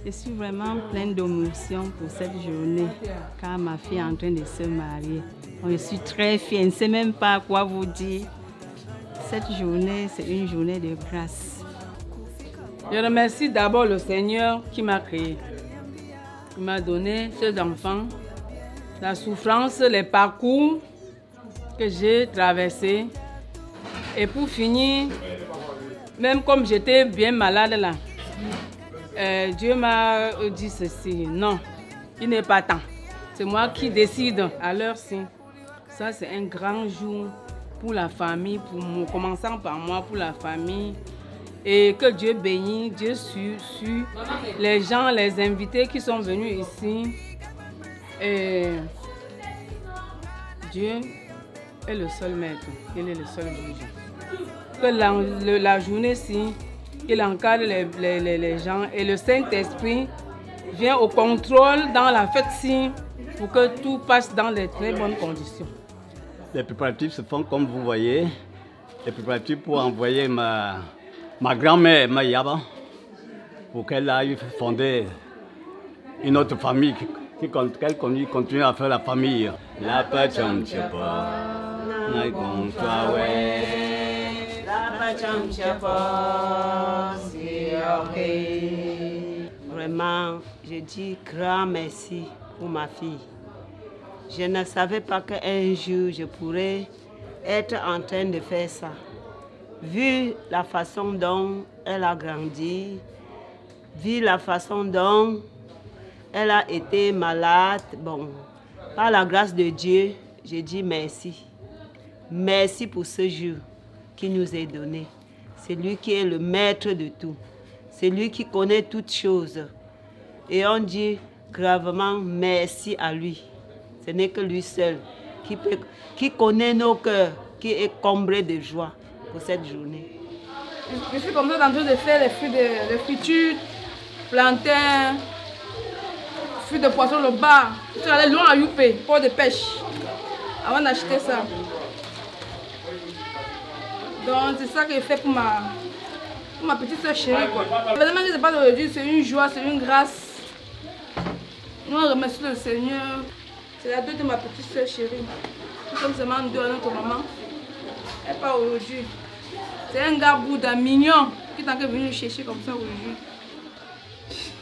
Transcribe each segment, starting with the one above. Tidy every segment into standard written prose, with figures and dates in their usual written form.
Je suis vraiment pleine d'émotion pour cette journée, car ma fille est en train de se marier. Donc, je suis très fière, je ne sais même pas quoi vous dire. Cette journée, c'est une journée de grâce. Je remercie d'abord le Seigneur qui m'a créé. Il m'a donné ces enfants, la souffrance, les parcours que j'ai traversés. Et pour finir, même comme j'étais bien malade là, Dieu m'a dit ceci, non, il n'est pas temps. C'est moi qui décide à l'heure-ci. Ça, c'est un grand jour pour la famille, commençant par moi, pour la famille. Et que Dieu bénisse, Dieu sur les gens, les invités qui sont venus ici. Et Dieu est le seul maître, il est le seul juge. Que la journée-ci, il encadre les gens et le Saint-Esprit vient au contrôle dans la fête-ci pour que tout passe dans de très bonnes conditions. Les préparatifs se font comme vous voyez. Les préparatifs pour envoyer ma grand-mère, Mayaba, pour qu'elle aille fonder une autre famille, qu'elle continue à faire la famille. La pacham chepa, naikon twawe. Vraiment, je dis grand merci pour ma fille. Je ne savais pas qu'un jour je pourrais être en train de faire ça. Vu la façon dont elle a grandi, vu la façon dont elle a été malade, bon, par la grâce de Dieu, je dis merci. Merci pour ce jour qui nous est donné. C'est lui qui est le maître de tout. C'est lui qui connaît toutes choses. Et on dit gravement merci à lui. Ce n'est que lui seul qui connaît nos cœurs, qui est comblé de joie pour cette journée. Je suis comme ça en train de faire les fritures, plantains, fruits de poisson, le bar. Je suis allée loin à Youpé, port de pêche, avant d'acheter ça. Donc c'est ça que je fais pour ma petite soeur chérie. Évidemment que ce n'est pas d'aujourd'hui, c'est une joie, c'est une grâce. Nous remercions le Seigneur. C'est la deuil de ma petite soeur chérie. Nous sommes seulement deux à notre maman. Elle part aujourd'hui. C'est un gars Bouddha mignon qui est venu nous chercher comme ça aujourd'hui.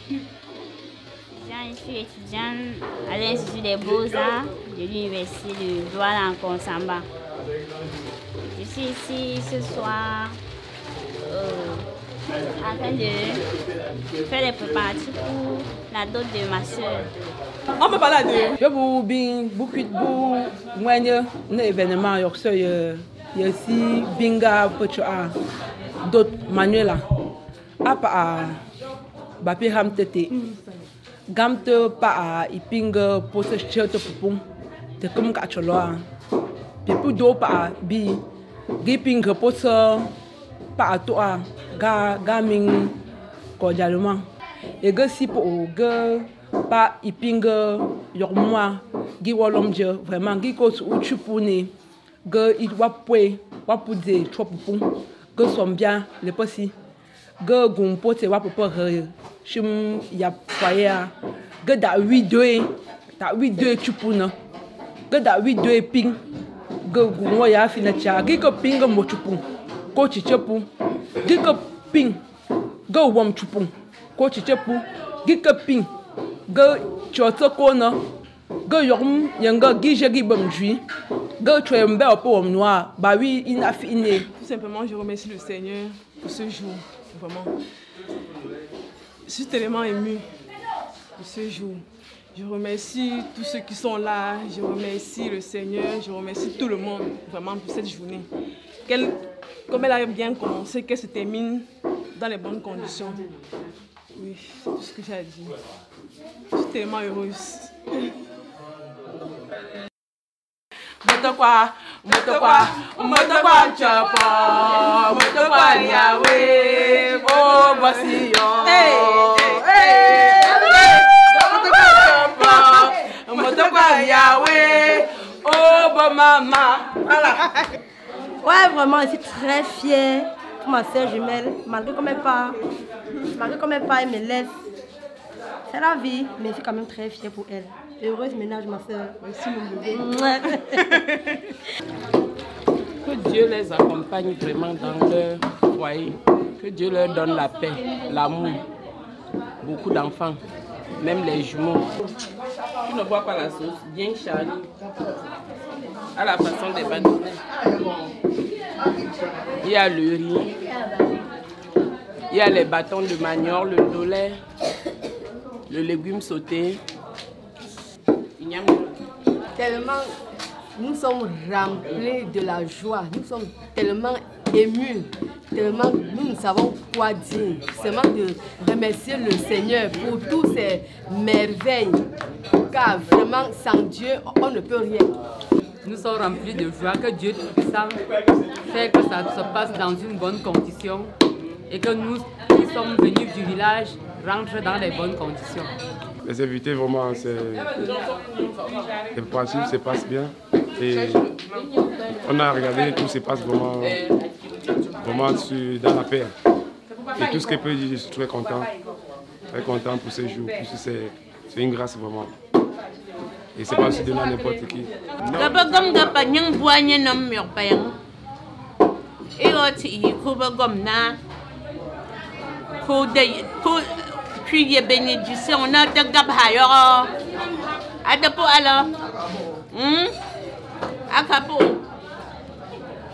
Je suis étudiante à l'Institut des Beaux-Arts de l'Université de Douala en Konsamba. Je suis ici ce soir en train de faire les préparatifs pour la dot de ma soeur. On peut parler de... Je vous bien beaucoup de événements. Il y a aussi Binga Pochoa, d'autres Manuela. Apa Bapi Hamtete. Gamte pa Ipinga Poche Cheto Pupum. Te comme Kacholoa. Puis pour d'autres pa Bi Gipinga Poche pa Toa Gaming cordialement. Et que si pour pas Ipinga Yormoa Giwolomje vraiment Gikos Uchupuni. Que il va pouder trop pour que son bien le possible que gumpo te va pour chim ya foyer que da 8-2 chupuna que da 8-2 ping que gumwa ya finacha que ping mo chupu ko chichepu que ping que wom chupu ko chichepu que ping que choto kona que yorum yanga gije gibam jui. Tout simplement, je remercie le Seigneur pour ce jour. Vraiment. Je suis tellement émue pour ce jour. Je remercie tous ceux qui sont là. Je remercie le Seigneur. Je remercie tout le monde vraiment pour cette journée. Comme elle a bien commencé, qu'elle se termine dans les bonnes conditions. Oui, c'est tout ce que j'ai à dire. Je suis tellement heureuse. Motokwa chopo, motokwa liawe, oh basiyo. Motokwa liawe, oh bon maman. Voilà. Ouais, vraiment, je suis très fière pour ma soeur jumelle, malgré qu'on m'ait pas, elle me laisse. C'est la vie, mais je suis quand même très fière pour elle. Heureuse ménage, ma soeur. Merci, mon bébé. Que Dieu les accompagne vraiment dans leur foyer. Que Dieu leur donne la paix, l'amour. Beaucoup d'enfants, même les jumeaux. Tu ne bois pas la sauce, bien chargée, à la façon des bananes. Il y a le riz, il y a les bâtons de manioc, le dollet, le légume sauté. Tellement, nous sommes remplis de la joie, nous sommes tellement émus, tellement nous ne savons quoi dire. Seulement de remercier le Seigneur pour toutes ces merveilles, car vraiment sans Dieu, on ne peut rien. Nous sommes remplis de joie, que Dieu Tout-Puissant fait que ça se passe dans une bonne condition et que nous qui sommes venus du village rentrent dans les bonnes conditions. Les invités, vraiment, les préparatifs se passent bien. Et on a regardé, tout se passe vraiment dans la paix. Et tout ce que je peux dire, je suis très content pour ce jour, puisque c'est une grâce vraiment. Et c'est pas aussi donné à n'importe qui. Puis bénédiction, on a de gabayo. Adapo alors. Akapo.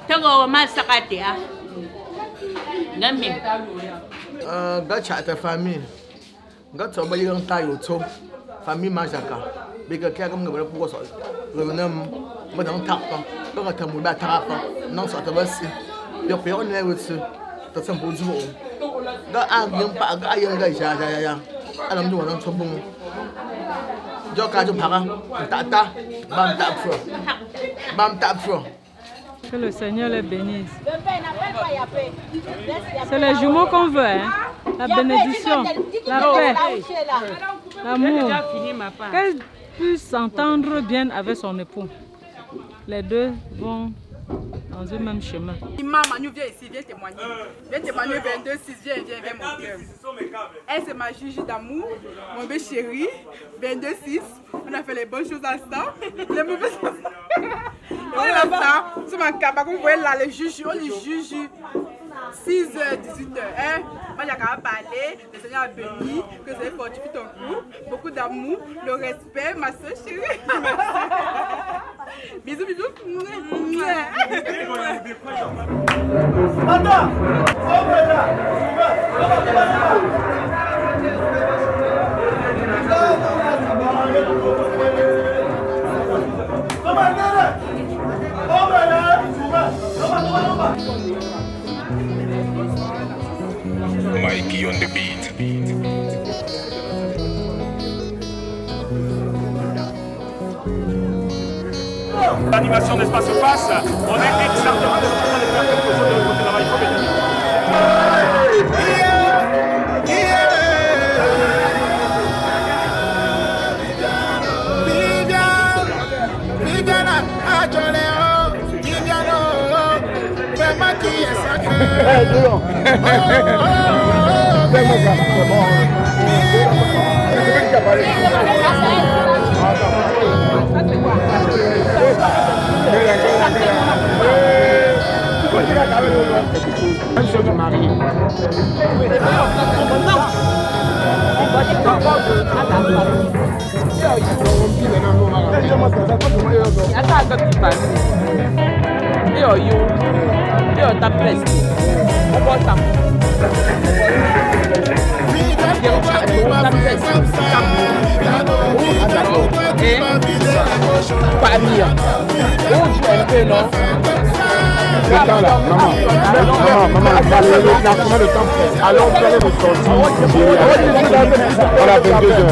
Tego masakatia. Nami. Gacha ta famille. Gacha ba yung tayo to. Famille majaka. Bega kaya kam ngabra pugo so. Renam madang tappa. Ga tamu ba tappa. Non so ta basi. Yo pe on ne wutsu. Ta san bu zuo. Ga agin pa ga ayan ga ya. Alam du wan chobung. Jo ka jo phaka. Ta bam ta fro. Que le Seigneur les bénisse. C'est les jumeaux qu'on veut, hein? La bénédiction, la paix, l'amour. Qu'elle puisse s'entendre bien avec son époux. Les deux vont dans un même chemin. Maman, nous viens ici, viens témoigner. Viens témoigner 22-6, viens mon cœur. Elle, c'est ma juge d'amour, mon bébé chéri. 22-6, on a fait les bonnes choses ensemble. Les mauvaises choses. On est là, sur ma cabane, vous voyez là, les juges, on les juge 6h, 18h. Hein? Moi, j'ai qu'à parler, le Seigneur a béni, que vous avez fortifié ton couple, beaucoup d'amour, le respect, ma soeur chérie. Bisous, bisous. Mikey on the beat. L'animation d'espace se passe. On est exactement en train de faire quelque chose de notre travail. Alors, vous allez vous sortir. Voilà, 22h.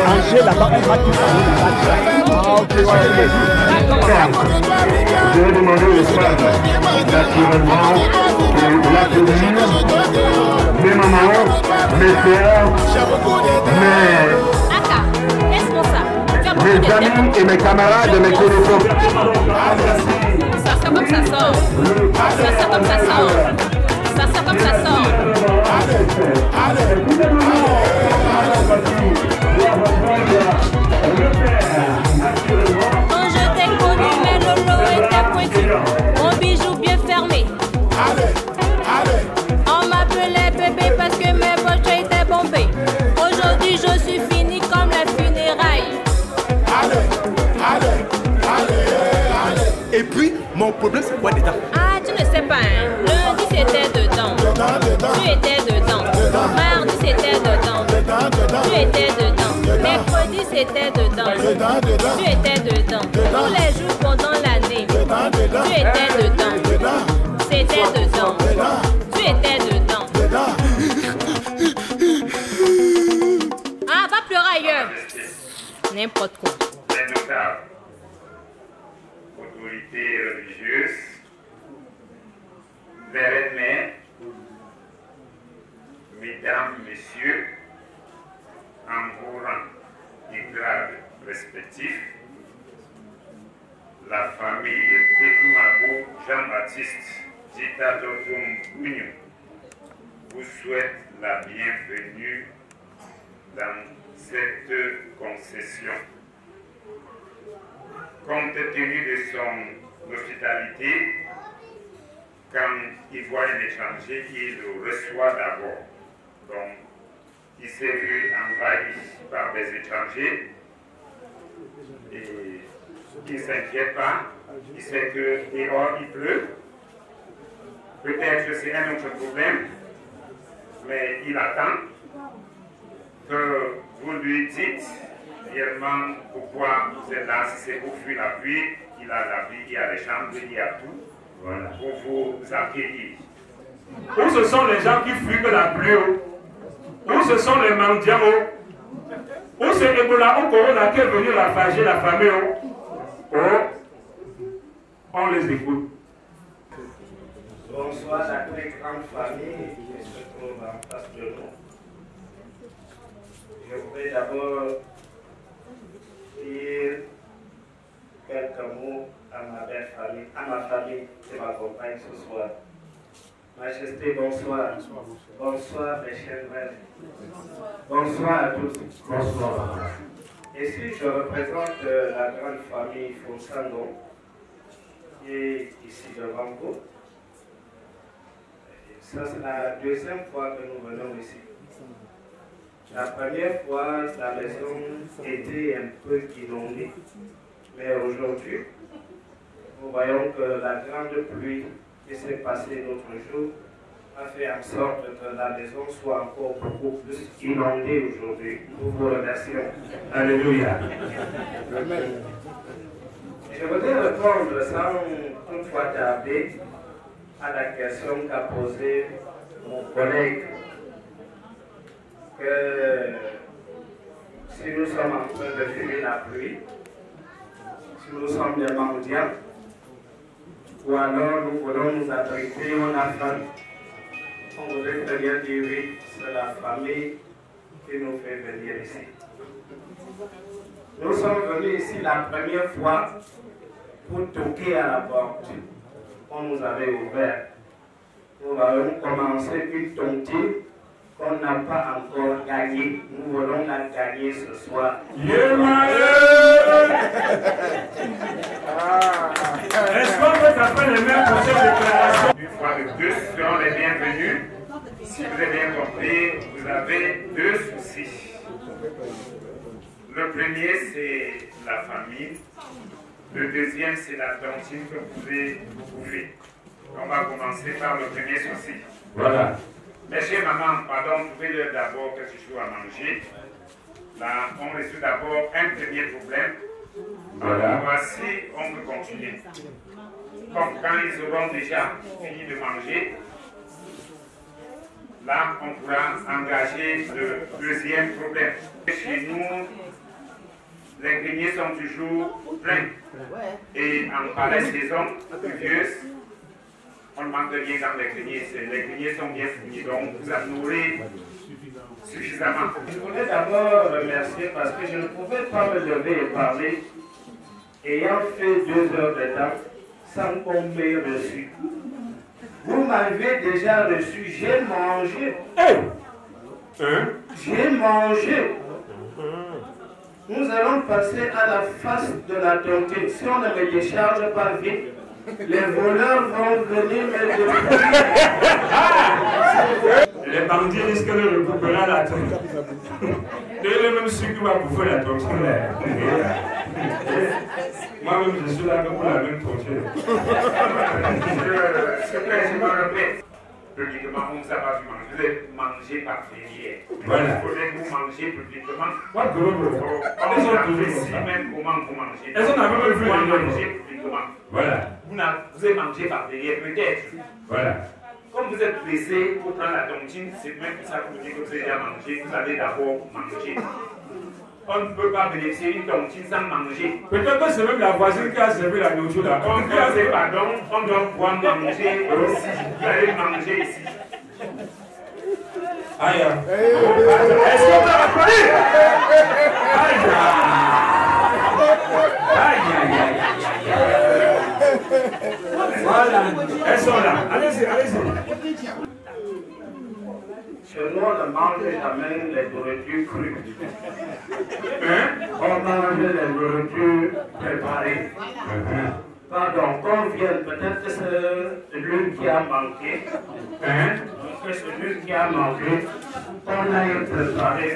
Angers là-bas, on va tout parler. Je vais demander au stade, naturellement, la commune, mes mamans, mes frères, mes amis et mes camarades et mes connaissances. Ça sort comme ça sort. Ça sort comme ça sort. Ça sort comme ça sort. Quand je t'ai connu, mes lolos étaient pointus. Mon bijou bien fermé. On m'appelait bébé parce que mes poches étaient bombées. Aujourd'hui, je suis fini comme les funérailles. Et puis, mon problème, c'est quoi dedans? Ah, tu ne sais pas, hein. Lundi, c'était dedans. Tu étais dedans. Mardi, c'était dedans. Tu étais dedans. Mercredi, c'était dedans. Tu étais dedans. Tous les jours pendant l'année. Tu étais dedans. C'était dedans. Tu étais dedans. Ah, va pleurer ailleurs. N'importe quoi. Les notables, autorités religieuses, les reines-mères, mesdames, messieurs, en vos rangs et grades respectifs, la famille Tekumabo Jean-Baptiste Dita Dodom Mignon vous souhaite la bienvenue dans cette concession. Compte tenu de son hospitalité, quand il voit un étranger, il le reçoit d'abord. Donc, il s'est vu envahi par des étrangers et il ne s'inquiète pas. Il sait que dehors il pleut. Peut-être que c'est un autre problème, mais il attend que vous lui dites réellement pourquoi vous êtes là. Si c'est pour fuir la pluie, il a l'abri, il y a les chambres, il y a tout. Voilà, pour vous accueillir. Où ce sont les gens qui fuient que la pluie? Où ce sont les mendiants? Où c'est Ebola ou Corona qui est venu ravager la famille? On les écoute. Bonsoir à la très grande famille qui se trouve en face de nous. Je voudrais d'abord dire quelques mots à ma belle famille, à ma famille qui m'accompagne ce soir. Majesté, bonsoir. Bonsoir, mes chers frères. Bonsoir à tous. Bonsoir. Ici, je représente la grande famille Fonsango, qui est ici devant vous. Ça, c'est la deuxième fois que nous venons ici. La première fois, la maison était un peu inondée. Mais aujourd'hui, nous voyons que la grande pluie qui s'est passée l'autre jour a fait en sorte que la maison soit encore beaucoup plus inondée aujourd'hui. Nous vous remercions. Alléluia. Je voudrais répondre sans toutefois tarder à la question qu'a posée mon collègue, que si nous sommes en train de fumer la pluie, si nous sommes des mendiants, ou alors nous voulons nous abriter, on a faim, on voudrait très bien dire oui, c'est la famille qui nous fait venir ici. Nous sommes venus ici la première fois pour toquer à la porte. On nous avait ouvert. Nous avons commencé une tontine qu'on n'a pas encore gagnée. Nous voulons la gagner ce soir. Est-ce qu'on peut taper les mains pour cette déclaration? Une fois de plus, seront les bienvenus. Si vous avez bien compris, vous avez deux soucis. Le premier, c'est la famille. Le deuxième, c'est la tontine que vous pouvez bouffer. On va commencer par le premier souci. Voilà. Mais chez maman, pardon, trouvez-leur d'abord quelque chose à manger. Là, on résout d'abord un premier problème. Voilà. Voici, on peut continuer. Comme quand ils auront déjà fini de manger, là, on pourra engager le deuxième problème. Chez nous, les greniers sont toujours pleins. Et en pareille saison pluvieuse, on ne manque de rien dans les greniers. Les greniers sont bien finis. Donc, vous aurez suffisamment. Je voulais d'abord remercier parce que je ne pouvais pas me lever et parler ayant fait 2 heures de temps sans qu'on m'ait reçu. Vous m'avez déjà reçu, j'ai mangé. J'ai mangé. Nous allons passer à la face de la tontine. Si on ne me décharge pas vite, les voleurs vont venir me détruire. Les bandits risquent de récupérer la tontine. Et le même celui qui va bouffer la tontine. Moi-même, je suis là pour la même tontine. Je me répète. Publiquement, on ne sait pas manger. Vous êtes mangé par filière. Voilà. Il faudrait que vous mangez publiquement. Pas de l'eau. Elles ont toujours si même comment vous mangez. Elles ont même vu vous mangez publiquement. Voilà. Vous avez mangé par filière, peut-être. Voilà. Comme vous êtes pressé pour prendre la tontine, c'est même pour ça que vous dites que vous avez déjà mangé. Vous allez d'abord manger. On ne peut pas bénéficier d'une tontine sans manger. Peut-être que c'est même la voisine qui a servi la nourriture là. On peut dire pardon, on doit pouvoir manger ici. Vous allez manger ici. Aïe. Est-ce qu'on peut applaudir? Aïe. Voilà. Elles sont là. Allez-y, allez-y. Chez nous, on ne mange jamais les nourritures crues. On mange les nourritures préparées. Pardon, qu'on vienne, peut-être que c'est l'une qui a manqué. Que c'est l'une qui a manqué. On aille préparer.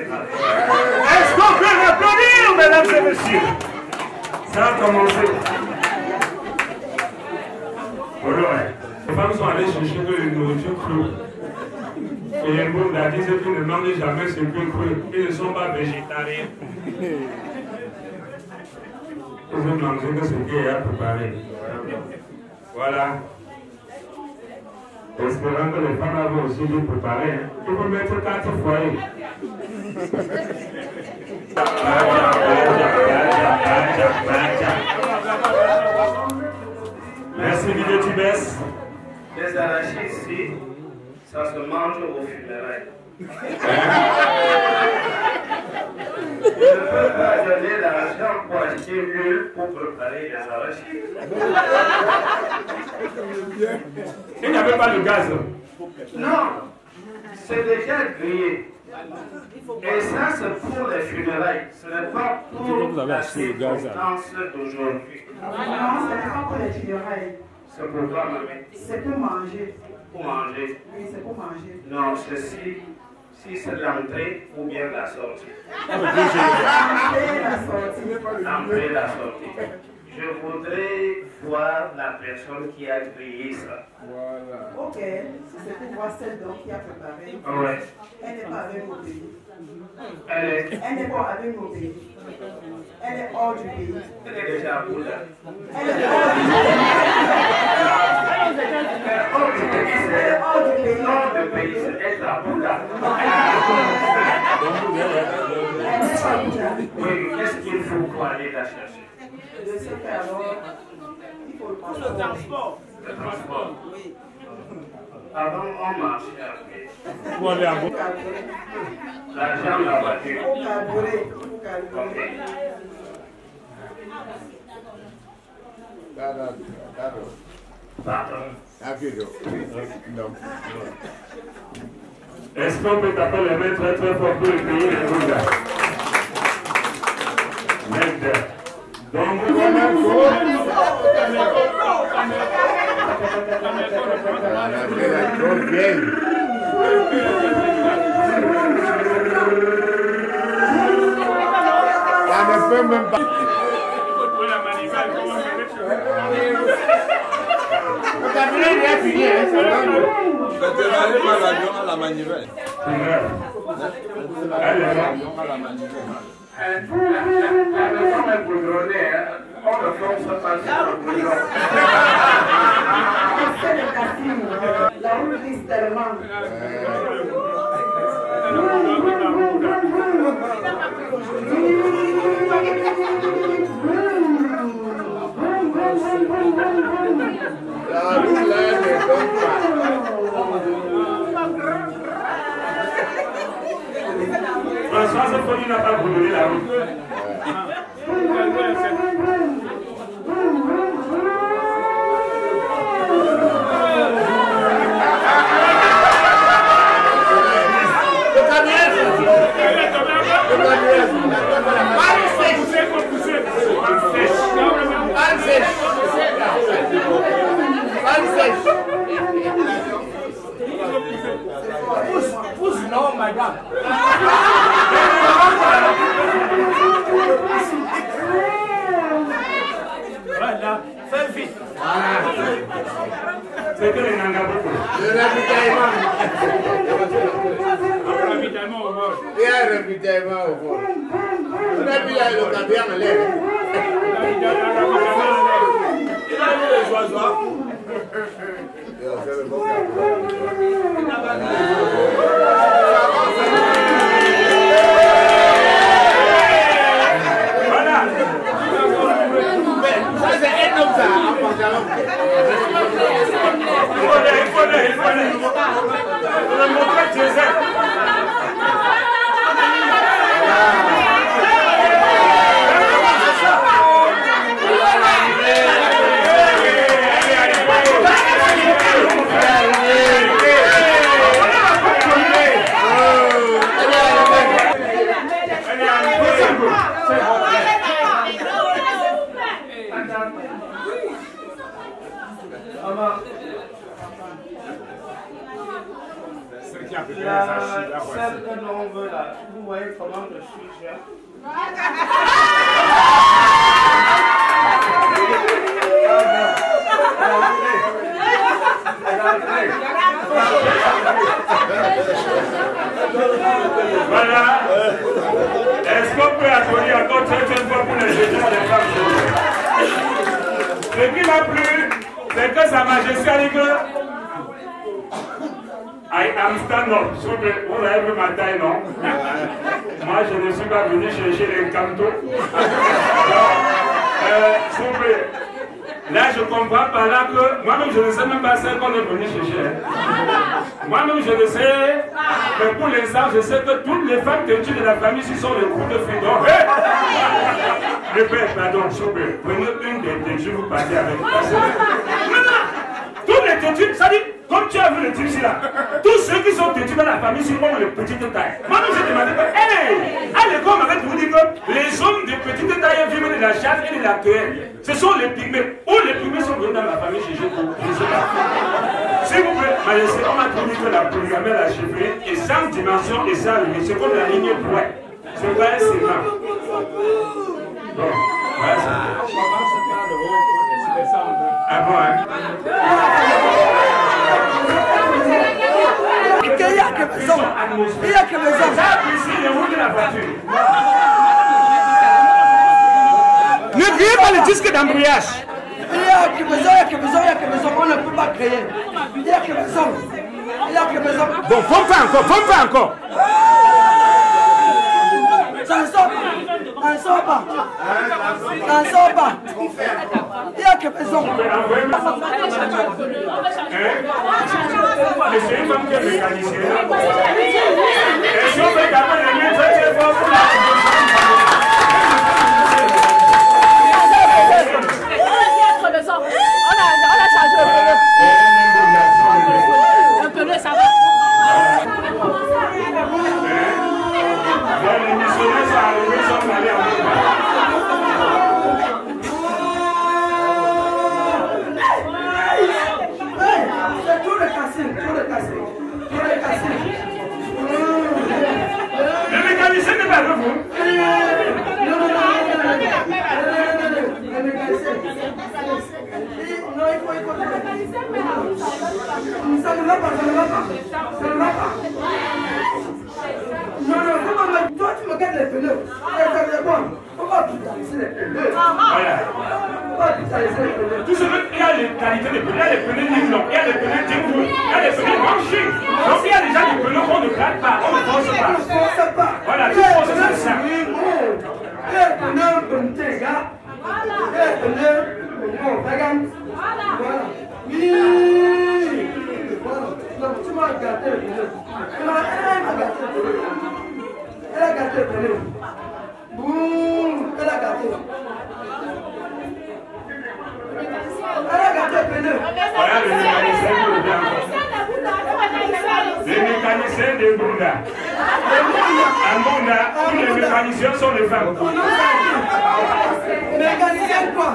Est-ce qu'on peut l'applaudir, mesdames et messieurs? Ça a commencé. Voilà. Les femmes sont allées chercher de la nourriture crue. Et les mots a dit qu'ils ne mangent jamais ce qui est cru. Ils ne sont pas végétariens. Ils ont mangé que ce qui est préparé. Voilà. Espérant que les femmes vont aussi bien préparer. Il faut mettre 4 foyers. Merci, Didier Tubès. Les arachides ici, ça se mange au funérailles. Je ne peux pas donner l'argent pour acheter l'huile pour préparer les arachides. Il n'y avait pas de gaz. Non, c'est déjà grillé. Et ça, c'est pour les funérailles. Ce n'est pas pour la circonstance d'aujourd'hui. Non, ce n'est pas pour les funérailles. C'est pour toi, mamie. C'est pour manger. Pour manger. Oui, c'est pour manger. Non, ceci, si c'est l'entrée ou bien la sortie. L'entrée et la sortie. Je voudrais voir la personne qui a grillé ça. Voilà. Ok, c'est pour voir celle donc qui a préparé. Ouais. Elle n'est pas avec nos pays. Elle n'est pas avec nos pays. Elle est hors du pays. Elle est déjà à Bouddha. Elle est hors du pays. Elle est hors du pays. Hors du pays, c'est être à Bouddha. Oui, qu'est-ce qu'il faut pour aller la chercher? De ce fait alors, il faut le transport. Le transport. Oui. Avant, on marchait à pied. Pour aller à Bouddha. L'argent, la voiture. Pour carburer. Ok. Pardon. Est-ce qu'on peut taper les mains très très fort pour le pays de Bouddha? L'aide. Donc, Ça ne peut même pas. L'avion à la manivelle. La route glisse tellement. va vous donner la route. Pousse, non, madame. Voilà, fais vite. C'est que les Nangaboko. Le ravitaillement. Ravitaillement au bord. Il y a un ravitaillement au bord. Vous avez vu le caviar en l'air. Il a vu les oiseaux. Voilà. Ça c'est un homme ça, en pantalon. Il faut le montrer Joseph. Celle que l'on veut là, vous voyez comment je suis cher. Voilà. Est-ce qu'on peut applaudir encore cette fois pour les jeunes des femmes? Ce qui m'a plu, c'est que Sa Majesté a dit que I am stand up. Vous avez vu ma taille, non? Moi, je ne suis pas venu chercher les cantos. S'il vous plaît. Là, je comprends par là que moi-même, je ne sais même pas ce qu'on est venu chercher. Moi-même, je ne sais. Mais pour l'instant, je sais que toutes les femmes têtues de la famille, ce sont les coups de fidon. Le père, pardon, s'il vous plaît. Prenez une des têtues, vous partez avec. Tous les têtus, ça dit, comme tu as vu le type ici là, tous ceux qui sont têtus dans la famille, sont les petites tailles. Moi-même, j'ai demandé que, hey, à l'école, on m'avait vous dit que les hommes de petite taille vivent de la chasse et de la cueille. Ce sont les pygmées. Où les pygmées sont venus dans la famille chez Jésus. S'il vous plaît, Majesté, on m'a trouvé que la polygamie, la cheville, est sans dimension et sans limite. C'est comme la ligne pointe. C'est vrai, c'est vrai. Bon, ouais, c'est ah bon, hein? Il y a que maison. Il y a que maison. Ça, ici, les routes de la voiture. Ne criez pas le disque d'embrouillage. Il y a que maison, il y a que maison, il y a que maison. On ne peut pas créer. Il y a que maison. Il y a que maison. Bon, faut pas encore, faut pas encore. Ça ne sort pas. Ça ne sort pas. Ça ne sort pas. Il y a que maison. Mais c'est une femme qui est mécanicienne. Et si on fait d'abord les miens, c'est fort pour la on a changé le pneu, ça va. Les missionnaires sont arrivés, ils sont allés en C'est tout le cassé, tout le cassé. Tout le cassé. Le mécanicien n'est pas avec vous. Non, il faut. Ça ne va pas, ça ne va pas. Ça ne va pas. Non, toi tu me gardes les pneus. C'est bon. Pourquoi tu laisses les pneus? Voilà. Pourquoi tu laisses les pneus? Tout ce qu'il y a les qualités des pneus, il y a les pneus Nylon, il y a les pneus Jimbo, il y a les pneus Manching. Donc il y a déjà des pneus qu'on ne gratte pas, on ne force pas. Voilà, tout force c'est ça. Les pneus Bontega. Les pneus Vegan. Voilà. Oui. Voilà. Donc tu m'as gâté les pneus. Elle a gâté les pneus. Elle a gâté gâté, prenez. Boum, elle a gâté. Elle a gâté, prenez. Voilà le mécanicien de Bunda. Les mécaniciens de Bunda. À Bunda, tous les mécaniciens sont les femmes. Mécanicien quoi?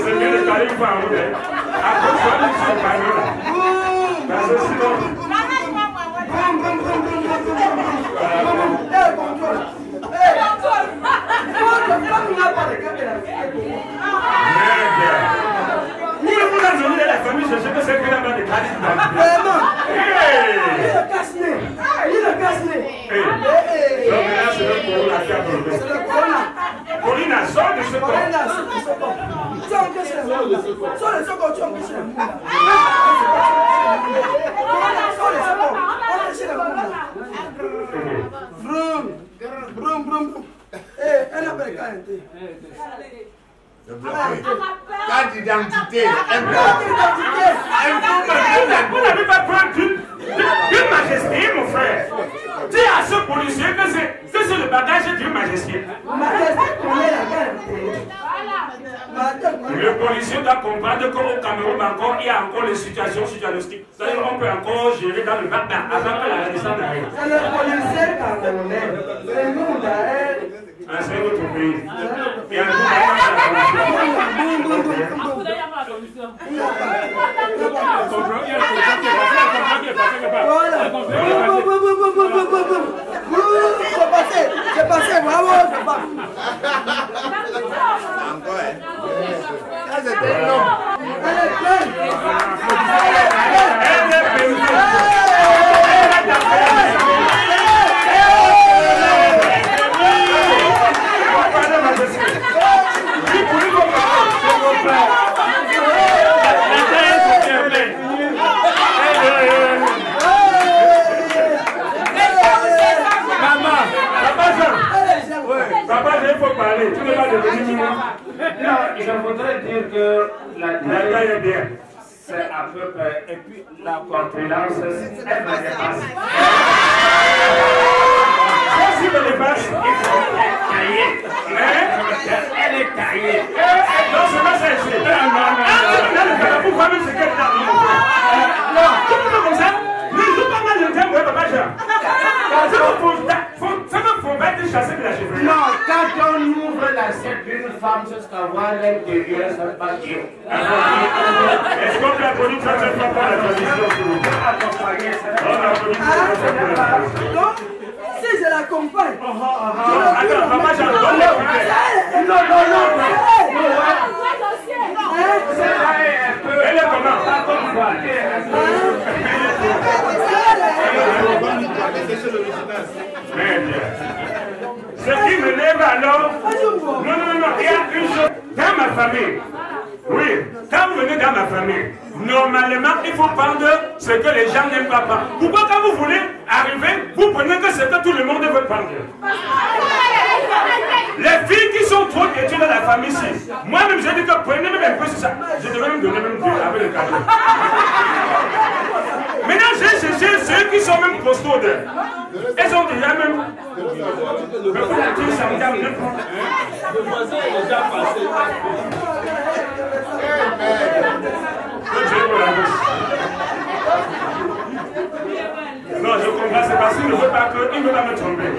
C'est bien de parler pour un route. Après, ça, nous sommes pas là. Parce que sinon. Vous avez donné la famille, je sais que c'est que la main de Khalid. Vraiment. Il est casse-nez. Il est casse-nez. Donc là, c'est le corona qui a brûlé. C'est le corona. Corona, sort de ce corps. Tu encaisses les mots. Sors les secondes, tu encaisses les mots. Sors les secondes. Encaisse les mots. Vroom. Vroom, vroom. Elle appelle KNT. Carte d'identité. Vous n'avez pas peur d'une majesté, mon frère. Dis à ce policier que c'est le bagage d'une majesté. Le policier doit comprendre qu'au Cameroun encore, il y a encore les situations socialistiques. C'est-à-dire qu'on peut encore gérer dans le Bagdad avant que la résistance arrive. C'est le policier camerounais. C'est nous, là. C'est notre pays. Il y a c'est passé, bravo, c'est pas. Ça, c'était long. Elle est pleine. Elle est pleine. Papa, il faut parler. Tu ne vas pas devenir minimum. Non, je voudrais dire que la taille est bien. C'est à peu près. Et puis la corpulence, elle me dépasse. Si me dépasse, il faut être taillée. Elle est taillée. Non, c'est pas ça ici. Non. Pourquoi même c'est qu'elle est taillée? Non, tu peux faire comme ça? Ne joue pas mal le thème, ouais, papa Jean. Ça me faut pas te chasser de la cheveux. Non, quand on ouvre l'assiette d'une femme jusqu'à voir l'intérieur, ça ne veut pas dire. Est-ce qu'on peut applaudir ça cette fois pour la tradition, s'il vous plaît? On applaudit ça pour la tradition. Donc, si je l'accompagne, attends, papa Jean, non. Elle est comment? Ce qui me lève alors, non, il y a une chose, dans ma famille, oui, quand vous venez dans ma famille, normalement, il faut prendre ce que les gens n'aiment pas prendre. Pourquoi quand vous voulez arriver, vous prenez que ce que tout le monde veut prendre? Les filles qui sont trop têtues dans la famille ici, moi-même j'ai dit que prenez même un peu sur ça. Je devais même donner même Dieu avec le cadeau. Maintenant j'ai cherché ceux qui sont même costauds. Elles ont déjà même... Mais pour la tire, ça me garde même pas. Le voisin est déjà passé. Non, je comprends, c'est parce qu'il ne veut pas que... Il ne veut pas me tromper.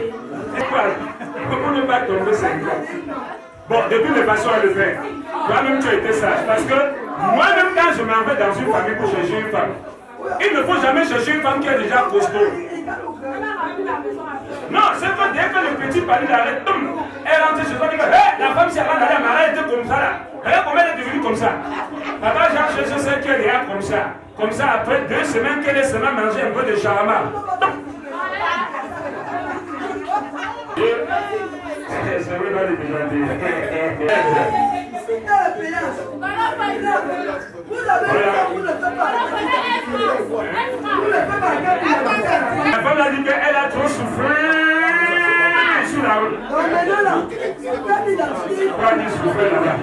C'est quoi? Pourquoi ne pas tomber 5 ans? Bon, depuis les façons à le faire, toi-même tu as été sage. Parce que moi-même, quand je m'en vais dans une famille pour chercher une femme, il ne faut jamais chercher une femme qui est déjà costaud. Non, c'est que dès que le petit palier arrête, elle rentre chez toi et dit que hey, la femme, si elle va aller à Marais, elle était comme ça là. Regarde comment elle est devenue comme ça. Papa, j'ai cherché celle qui est déjà comme ça. Comme ça, après 2 semaines, qu'elle ait seulement mangé un peu de shawarma. C'est vrai, dans les la femme a dit qu'elle a trop souffert sur la route. Pourquoi elle dit souffert là-bas?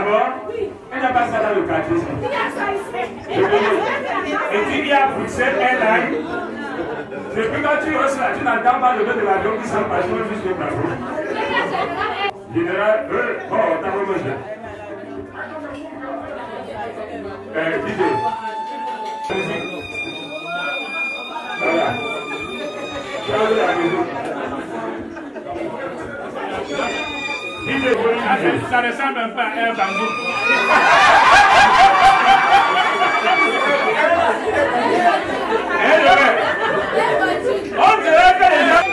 d'abord, elle n'a pas ça dans le quartier. Et puis il y a Bruxelles Airlines. Depuis quand tu restes là, tu n'entends pas le nom de l'avion qui s'en passe jusqu'au plafond. Général, oh, t'as remonté. Didier. Voilà. Tu as vu la maison. Ça ressemble un peu à un bambou. On dirait que les gens...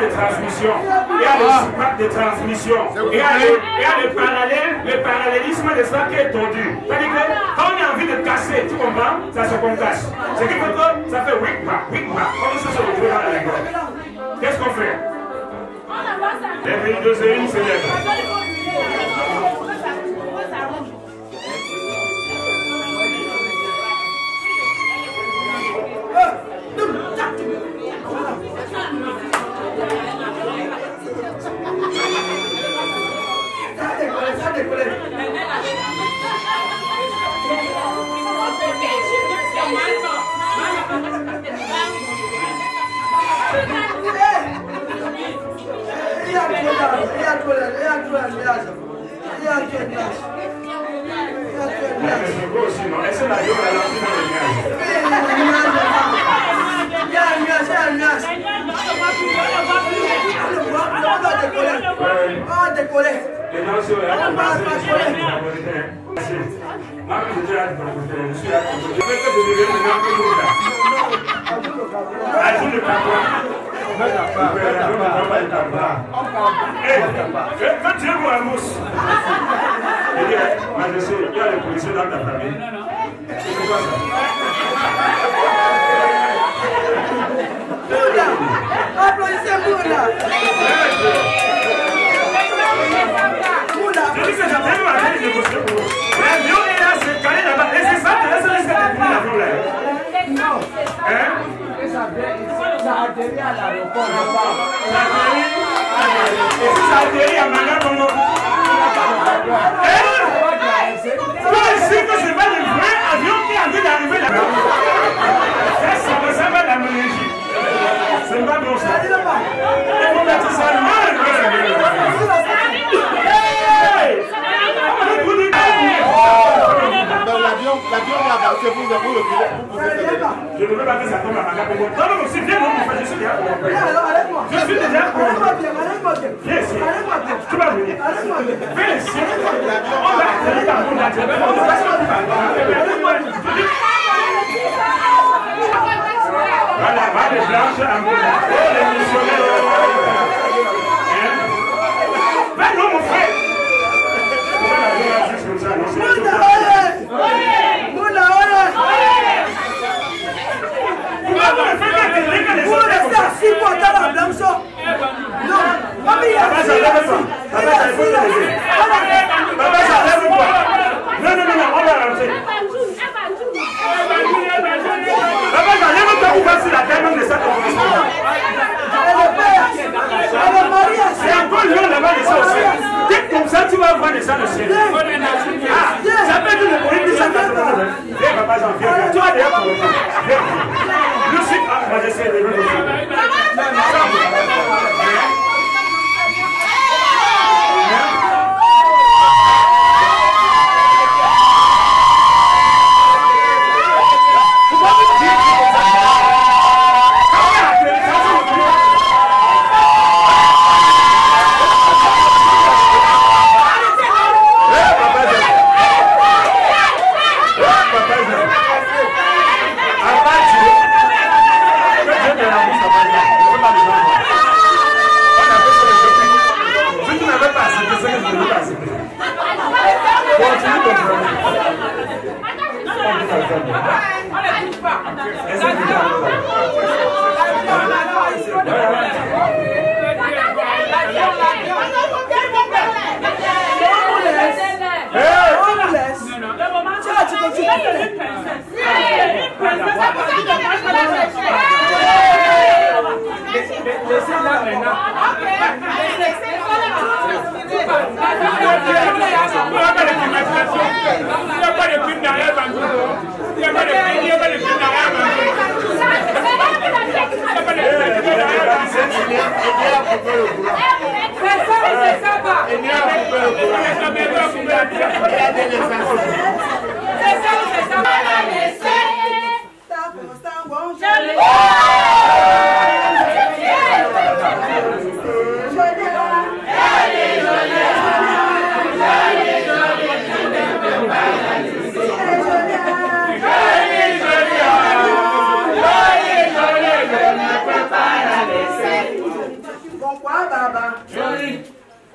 de transmission. Il y a le support de transmission. Il y a le parallélisme de ça qui est tordu. C'est-à-dire que quand on a envie de casser, tu comprends, ça se concasse. Ce qui fait que ça fait wick-back. Comme ça se retrouve dans la gorge. Qu'est-ce qu'on fait? Les pays de Zéline célèbrent. Quand tu es pour un mousse, il y a les policiers dans ta famille. C'est quoi ça? Bouddha! Applaudissez Bouddha! Je dis que j'ai tellement arrêté de négocier pour vous. L'avion est là, c'est calé là-bas. Et c'est ça, c'est l'avion là. Non. Hein? Ça atterrit à l'aéroport là-bas. Et si ça atterrit à Manga-Congo? Toi ici que c'est pas le vrai avion qui a envie d'arriver là-bas. Ça ressemble à la Monténégie. C'est pas bon ça. Il faut mettre ça loin. L'avion là-bas, c'est vous le je ne veux pas que ça tombe à Manga-Congo. Non, c'est bien, non, je suis déjà convaincu. Je suis déjà convaincu. Viens ici. Tu vas venir. Viens ici. On va atterrir par mon avion. Voilà, va les blanches à Angola. Oh, les missionnaires. Ben non, mon frère. Voilà, on va juste comme ça. Vous restez assis pour attendre la blanche. Non, mais il a assis. Non, on va rentrer. Papa, j'enlève pas vous faire sur la tête même de ça.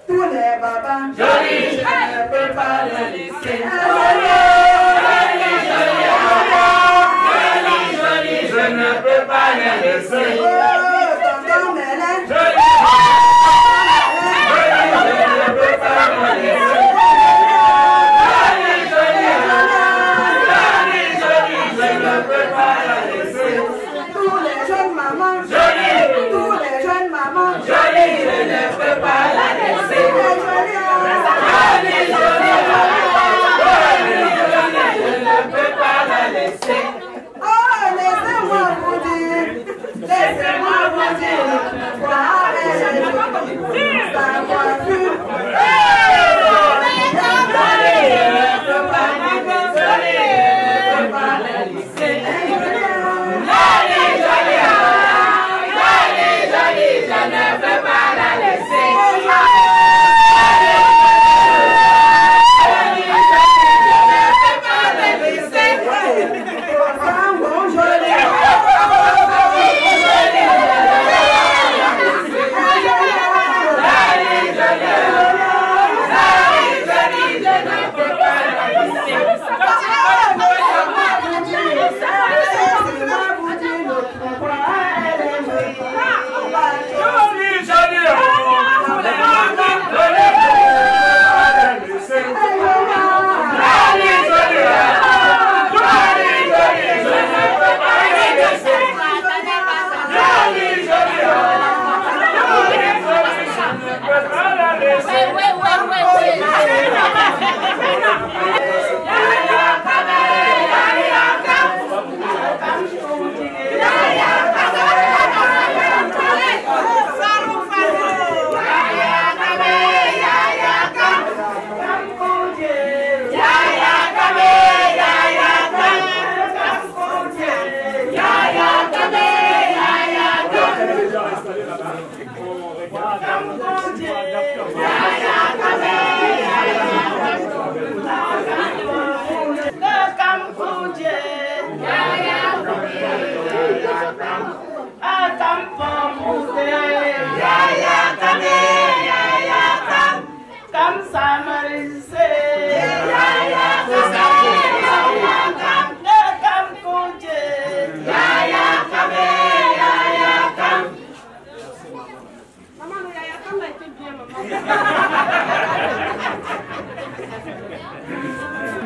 Tous les babas, jolis, je ne peux pas le laisser. Joli, je ne peux pas le laisser. Tonton Mélène, joli, je ne peux pas le laisser. Joli, je ne peux pas le laisser. Tous les jeunes mamans, joli, tous les jeunes mamans, joli, je ne peux pas la laisser. Laissez-moi vous dire pourquoi elle est jolie. Sa voiture,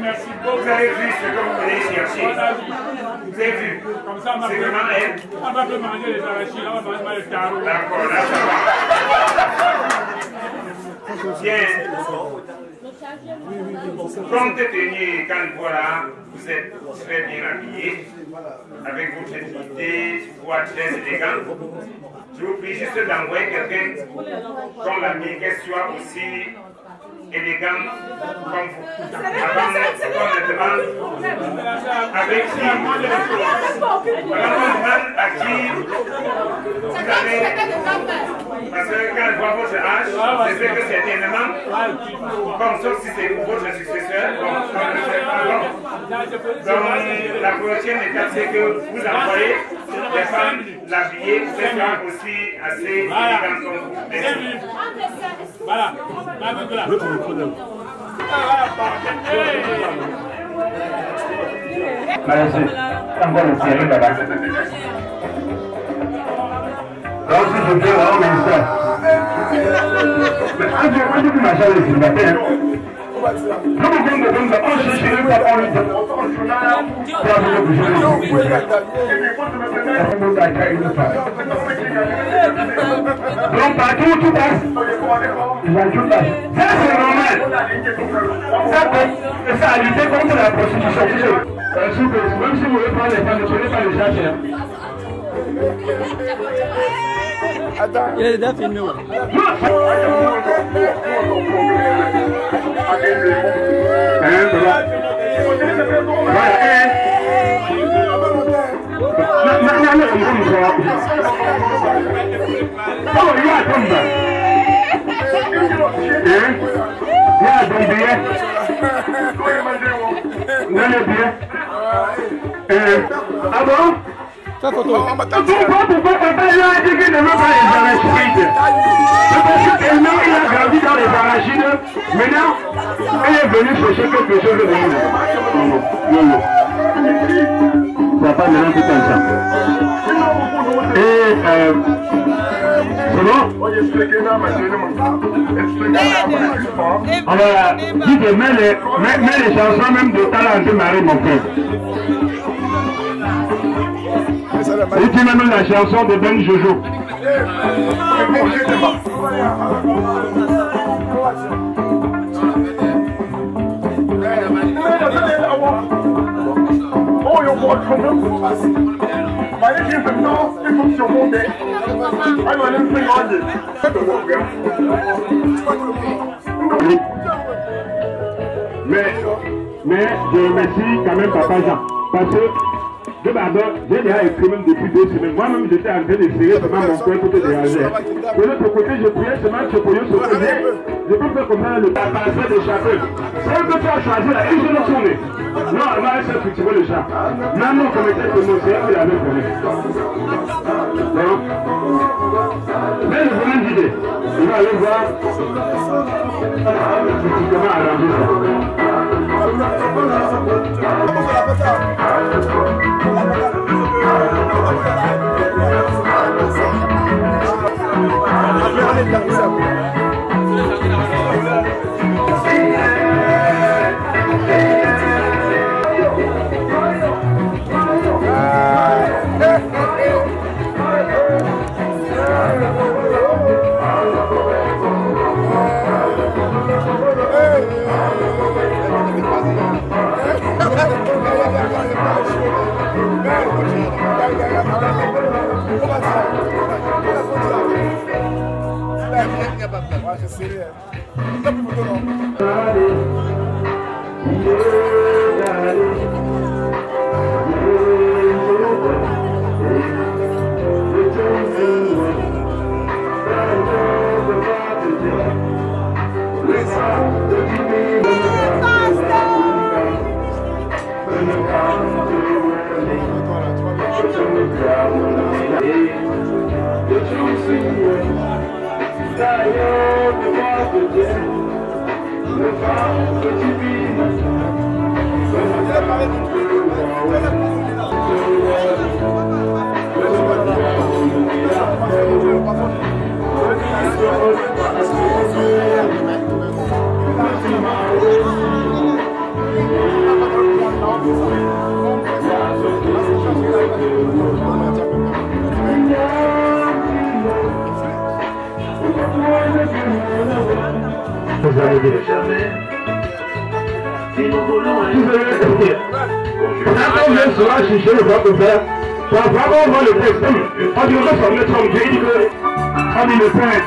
Merci beaucoup. Vous avez vu ce que vous venez chercher. Vous avez vu. C'est vraiment elle. On va manger les arachides, on va manger les tarots. D'accord, là ça va. Bien. Compte tenu, quand voilà, vous êtes très bien habillés, avec votre dignité, voix très élégante. Je vous prie juste d'envoyer quelqu'un dont l'habillé soit aussi élégant comme vous. Avant qu'on ne demande avec qui, avant qu'on demande à qui vous avez, parce que quand je vois votre âge, je sais que certainement, comme sauf si c'est pour votre successeur, donc la prochaine étape c'est que vous envoyez les femmes l'habiller, vous êtes aussi assez élégant comme vous. Merci. Voilà. Encore le ciel là-bas. Quand je dis vraiment ça. Mais quand tu m'as jamais dit matin. Donc partout tout passe. Ça c'est normal. Ça a lutté contre la prostitution. Même si vous voulez prendre les femmes, ne prenez pas les charges. Il est déjà filmé. Vous allez bien? Ah bon? Pourquoi papa a dit qu'il ne veut pas les arachides? C'est parce qu'elle-même il a grandi dans les arachides. Maintenant, elle est venue chercher quelque chose de nous. Papa maintenant tout comme ça. Et c'est bon? Alors, dites, mets les chansons même de talent de Marie, mon frère. Et tu mets même la chanson de Ben Jojo. Mais je remercie quand même Papa Jean. Parce que j'ai déjà écrit même depuis 2 semaines. Moi-même, j'étais en train d'essayer seulement mon coin pour te déranger. De l'autre côté, je priais seulement que Chopoyo se faisait. Je peux faire comme ça le passage de chapelle. Celle que tu as choisi là, une seule tournée. Non, elle va essayer de cultiver le chat. Maintenant, comme était comme c'est elle qui l'avait connu. Donc, mais le bonhomme d'idée, il va aller voir. Comment arranger ça.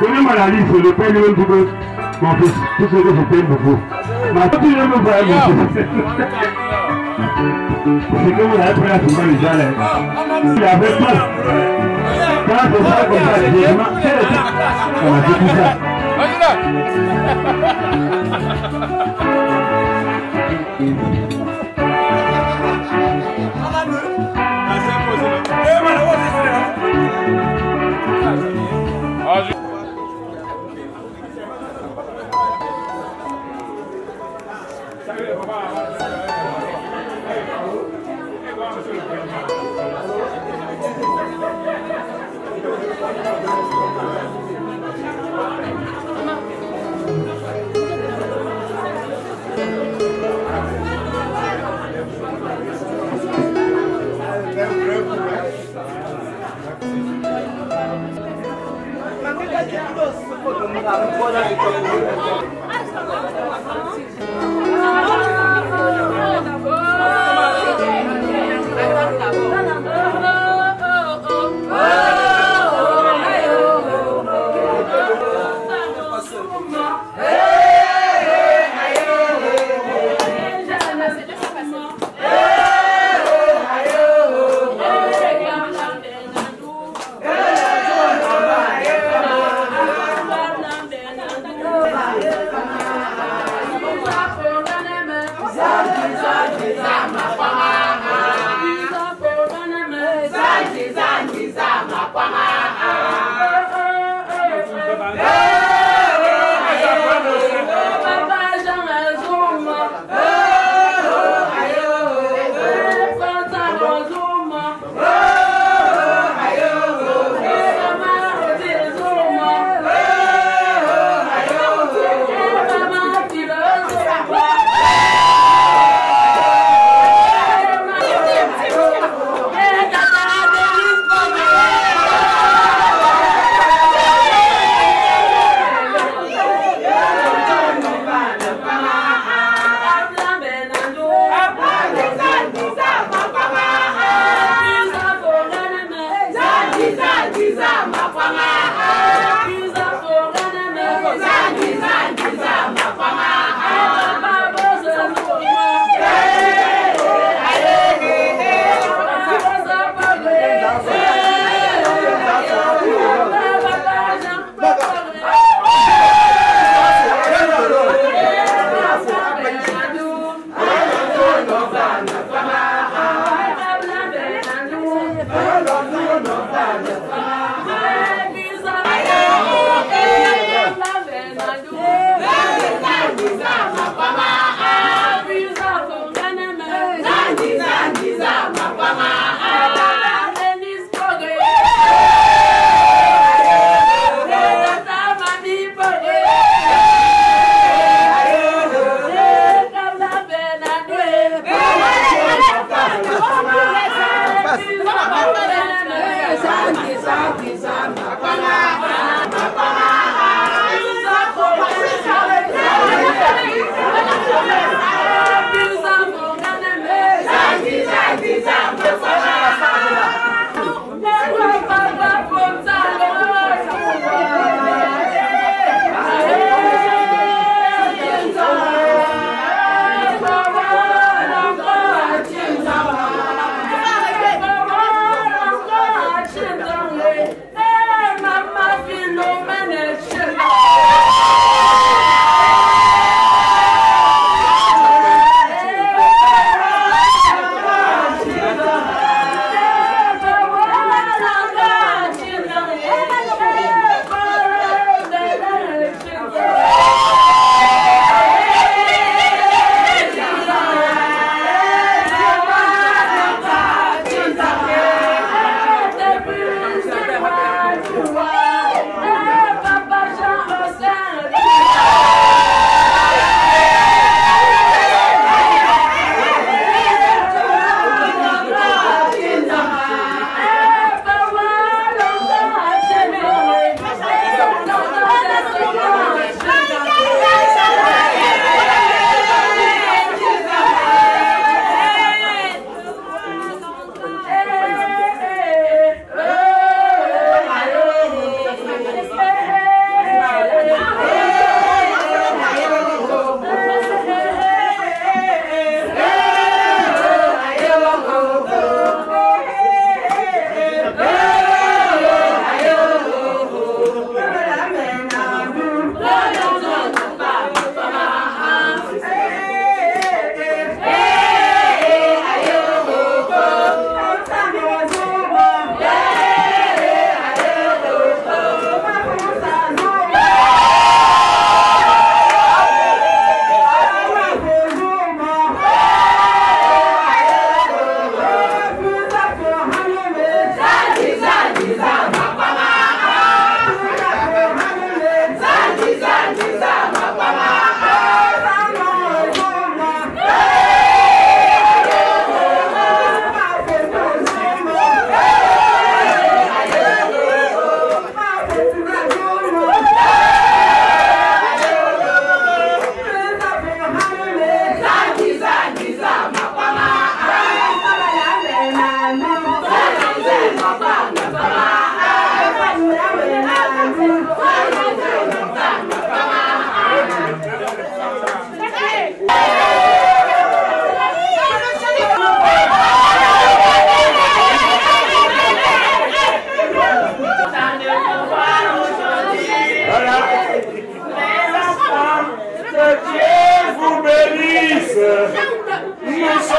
Donnez-moi la liste, le père lui-même dit que mon fils, tout ce que je t'aime beaucoup. Ma fille ne me voit mon fils. C'est que vous avez pris à tout le déjà là. Il avait pas. Quand c'est ça comme ça, je dis, on a fait tout ça.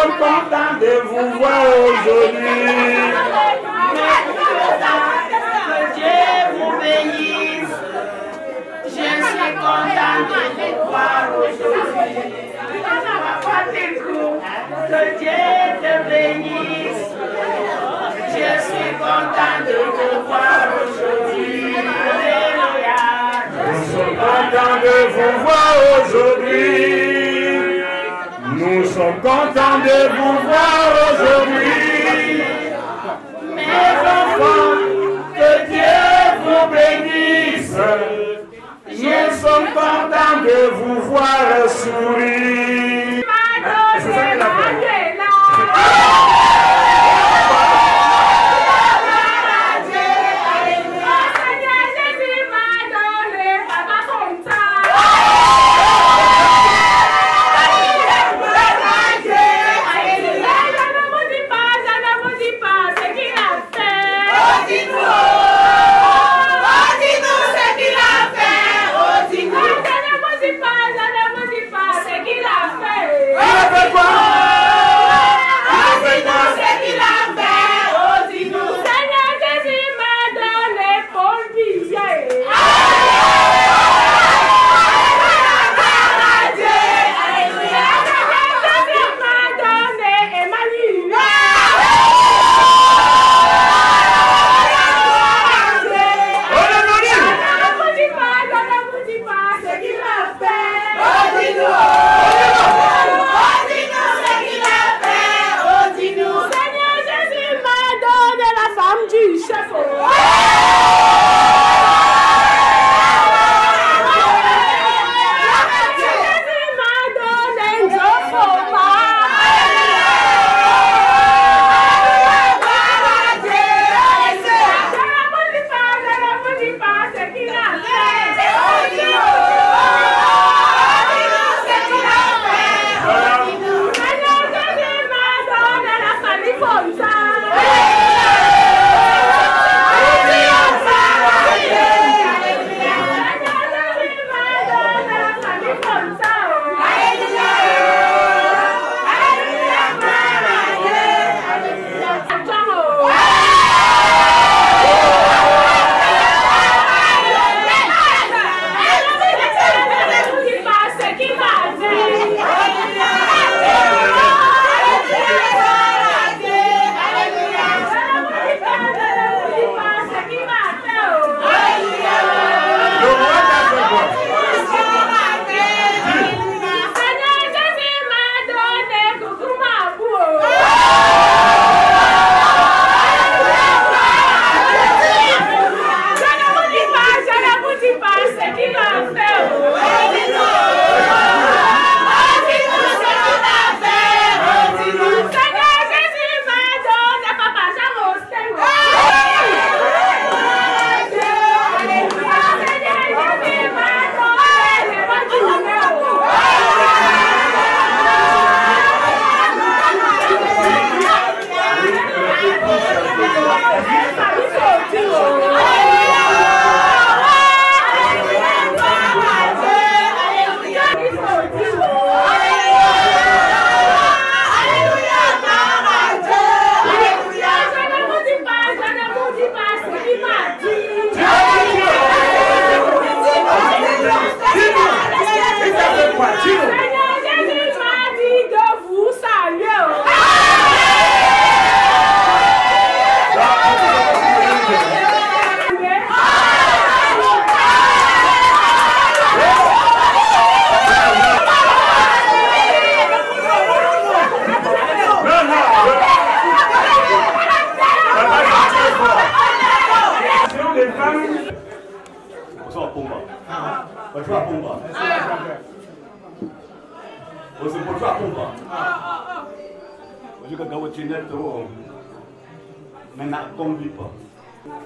sommes contents de vous voir aujourd'hui. Que Dieu vous bénisse. Je suis content de vous voir aujourd'hui. Que Dieu te bénisse. Je suis content de vous voir aujourd'hui. Alléluia. Nous sommes contents de vous voir aujourd'hui. Nous sommes contents de vous voir aujourd'hui. Mes enfants, que Dieu vous bénisse. Nous sommes contents de vous voir sourire. C'est ça qu'il a fait.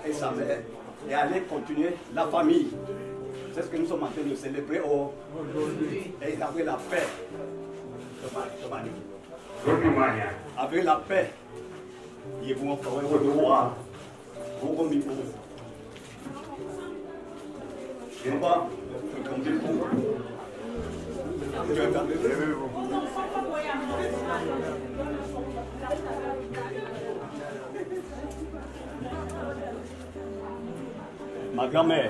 Et sa mère, et aller continuer la famille. C'est ce que nous sommes en train de célébrer aujourd'hui. Et avec la paix. Avec la paix, ils vont faire le droit. Je ne vais pas Ma grand-mère,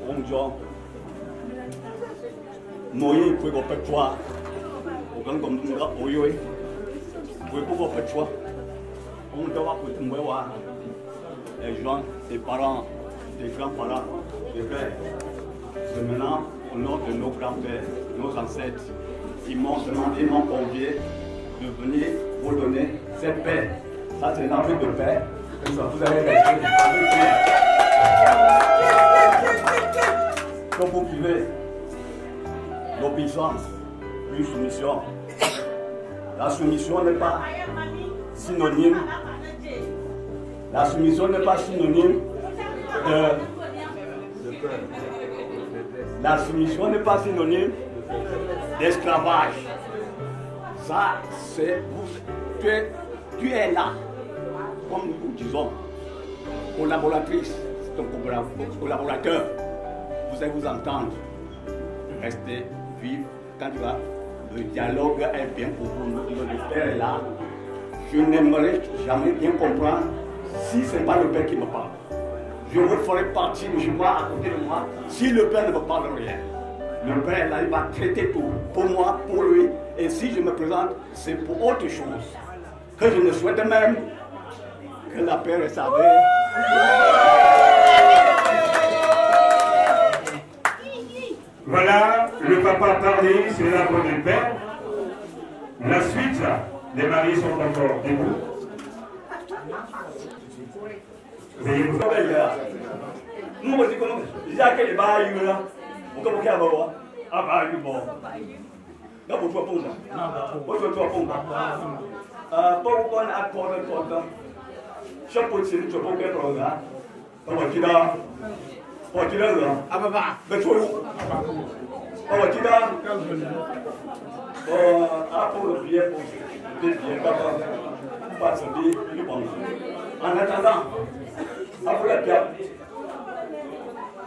bonjour. Moyen pour vous faire toi. Au grand comme nous là, oyoé. Pour vous faire toi. On doit pour tout moi. Les gens, les parents, les grands-parents, les pères. C'est maintenant au nom de nos grands-pères, nos ancêtres, ils m'ont demandé, m'ont convié de venir vous donner cette paix. Ça, c'est l'arbre de paix. Vous allez rester avec paix. Comme vous vivez, l'obéissance, puis soumission. La soumission n'est pas synonyme. La soumission n'est pas synonyme de. La soumission n'est pas synonyme d'esclavage. Ça, c'est. Tu es là, comme nous disons, collaboratrice, ton collaborateur. Vous allez vous entendre. Restez, vivre. Quand le dialogue est bien pour vous, le Père est là. Je n'aimerais jamais bien comprendre si ce n'est pas le Père qui me parle. Je me ferai partie, mais je vois à côté de moi, si le Père ne me parle rien. Le Père, là, il va traiter tout, pour moi, pour lui. Et si je me présente, c'est pour autre chose. Que je ne souhaite même que la paix reste avec. Voilà, le papa a parlé, c'est l'arbre du père. La suite, les maris sont encore debout. Veuillez vous nous on dit comment Jacques est baillé là. On commence à voir. Ah baillé bon. Là pour toi pour ça. Pour toi pour ça. Pour qu'on a pour le temps. Chaque petit tu peux faire programme. On va dire on dit là. Ah papa. Mais toi. On va dire pour le billet pour des billets papa. Pas se dire du bon. En attendant après la pierre.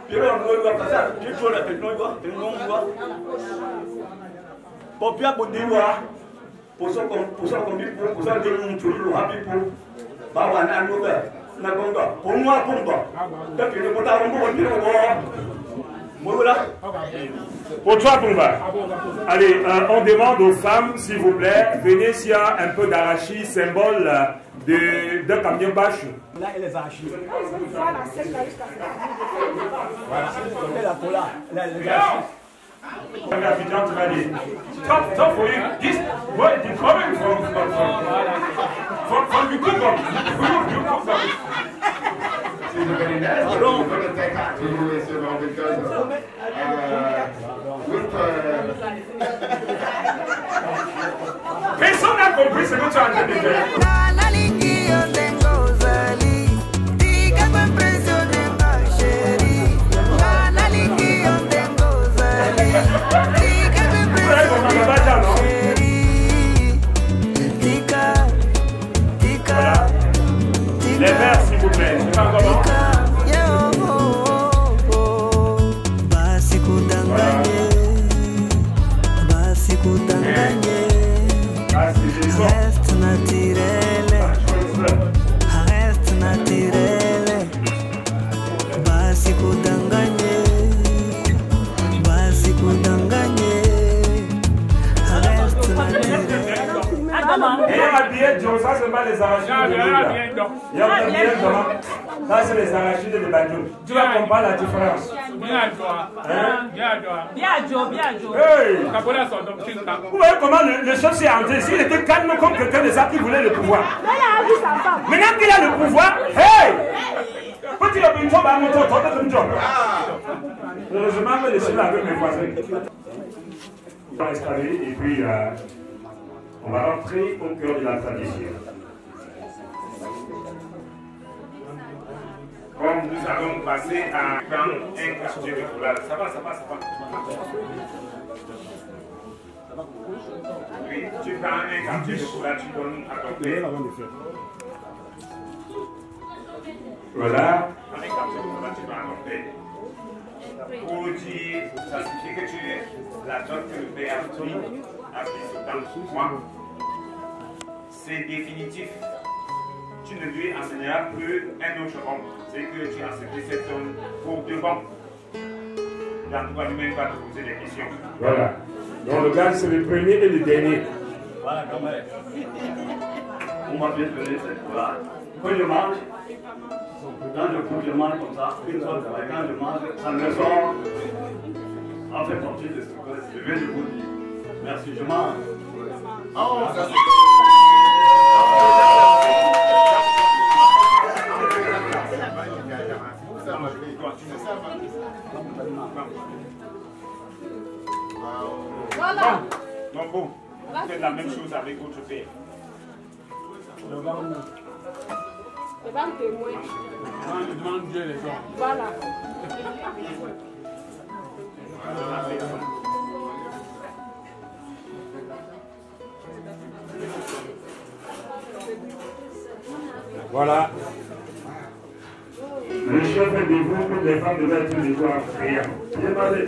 Puis on doit passer à quelque chose avec nous, pour bien pour dire, pour ça qu'on dit, pour ça que nous tous les rapides pour pour moi, pour moi. Depuis le temps, on va pour toi, Pumba. Allez, on demande aux femmes, s'il vous plaît, venez s'il y a un peu d'arachide, symbole de camion bâche. Là, elle les arachide. Voilà. Voilà, la cola, là, les arachide. Stop for you. This where it coming from you cook from. You cook from. Personne n'a compris ce que tu as dit. Les verres, s'il vous plaît. C'est pas comment. Ça, c'est pas les arachides de Bouddha. Il y a un billet dedans. Ça, c'est les arachides de Banjou. Tu vas comprendre la différence. Hey! Vous voyez comment le chef s'est entré. S'il était calme comme quelqu'un de ça qui voulait le pouvoir. Maintenant qu'il a le pouvoir, hey! Petit Robinson va monter au top de job. Heureusement que je suis là avec mes voisins. On va installer et puis on va rentrer au cœur de la tradition. Comme nous allons passer à prendre un quartier de foulard. Ça va. Oui, tu prends un quartier de foulard, tu donnes à ton père. Voilà. Un quartier de foulard, tu donnes à ton père. Pour dire, ça signifie que tu es la dot que le père a pris appuie sur ton moi. C'est définitif. Tu ne lui enseigneras plus un autre homme. C'est que tu as accepté cet homme pour de bon. Dans tout cas, lui-même va te poser des questions. Voilà. Donc le gars, c'est le premier et le dernier. Voilà, quand même. On va bien donner cette fois. Quand je mange, quand je coupe, je mange comme ça. Une fois, quand je mange, ça me sort. En fait, partie de ce que je viens de vous dire. Merci, je mange. Oh, ça c'est. Voilà. Donc bon, faites la même chose avec votre père. C'est pas un témoin. Demande Dieu les gens. Voilà. Voilà. Le chef fait des groupes que les femmes devaient être des fois prier. Demandez.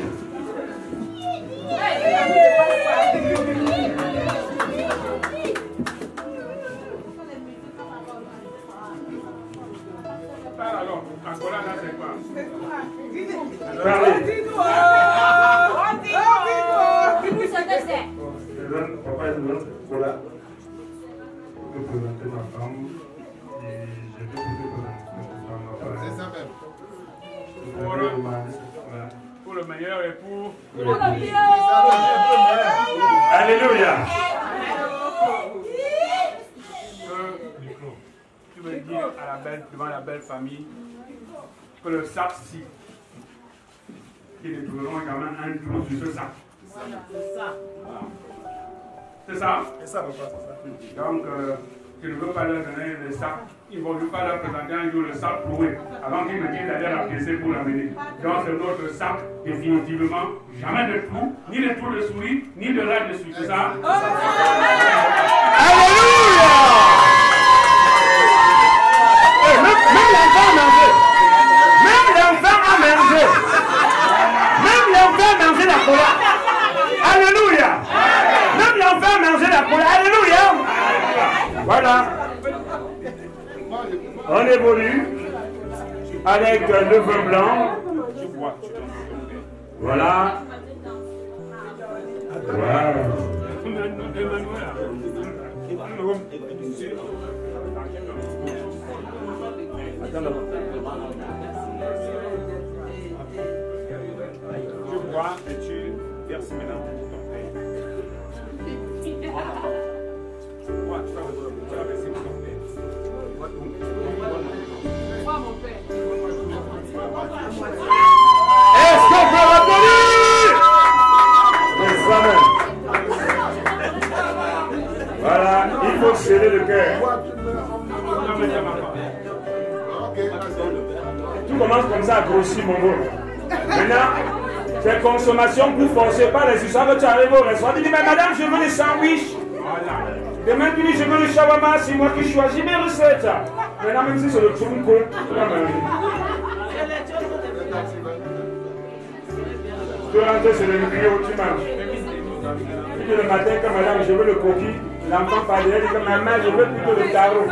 Alors, Angola, là, c'est quoi? Parlez. Dis-nous ce que c'est. Je donne, papa, je donne. Voilà. Je peux présenter ma femme. Et je peux vous présenter C'est ça même. Pour le meilleur et pour le pire. Alléluia. Tu veux dire à la belle, devant la belle famille que le sac-ci, qui est toujours quand même un clou sur ce sac. C'est ça? C'est ça, papa, c'est ça. Donc, tu ne veux pas leur donner le sac. Ils ne vont pas leur présenter un jour le sac cloué avant qu'ils me disent d'aller la piécer pour l'amener. Donc, c'est notre sac, définitivement. Jamais de clou, ni de trou de souris, ni de rêve dessus. C'est ça? Alléluia! Même l'enfant a mangé. Même l'enfant a mangé. Même l'enfant a mangé la cola. Alléluia. Même l'enfant a mangé la cola. Alléluia. Voilà. On évolue avec le vin blanc. Voilà. Wow. Je bois et tu verses maintenant ton père. Pourquoi tu vas verser pour ton père? Moi, mon père. Est-ce qu'on peut applaudir? Voilà, il faut sceller le cœur. Tout commence comme ça à grossir mon beau. Maintenant, c'est consommation pour forcer pas les histoires que tu arrives au restaurant. Tu dis, mais madame, je veux les sandwichs. Demain, tu dis, je veux le shawarma, c'est moi qui choisis mes recettes. Maintenant, même si c'est le tchonko, tu vas manger. Tu rentres sur le micro, tu manges. Et puis le matin, quand madame, je veux le coquille, l'enfant parle, elle dit que maman, je veux plutôt le tarot.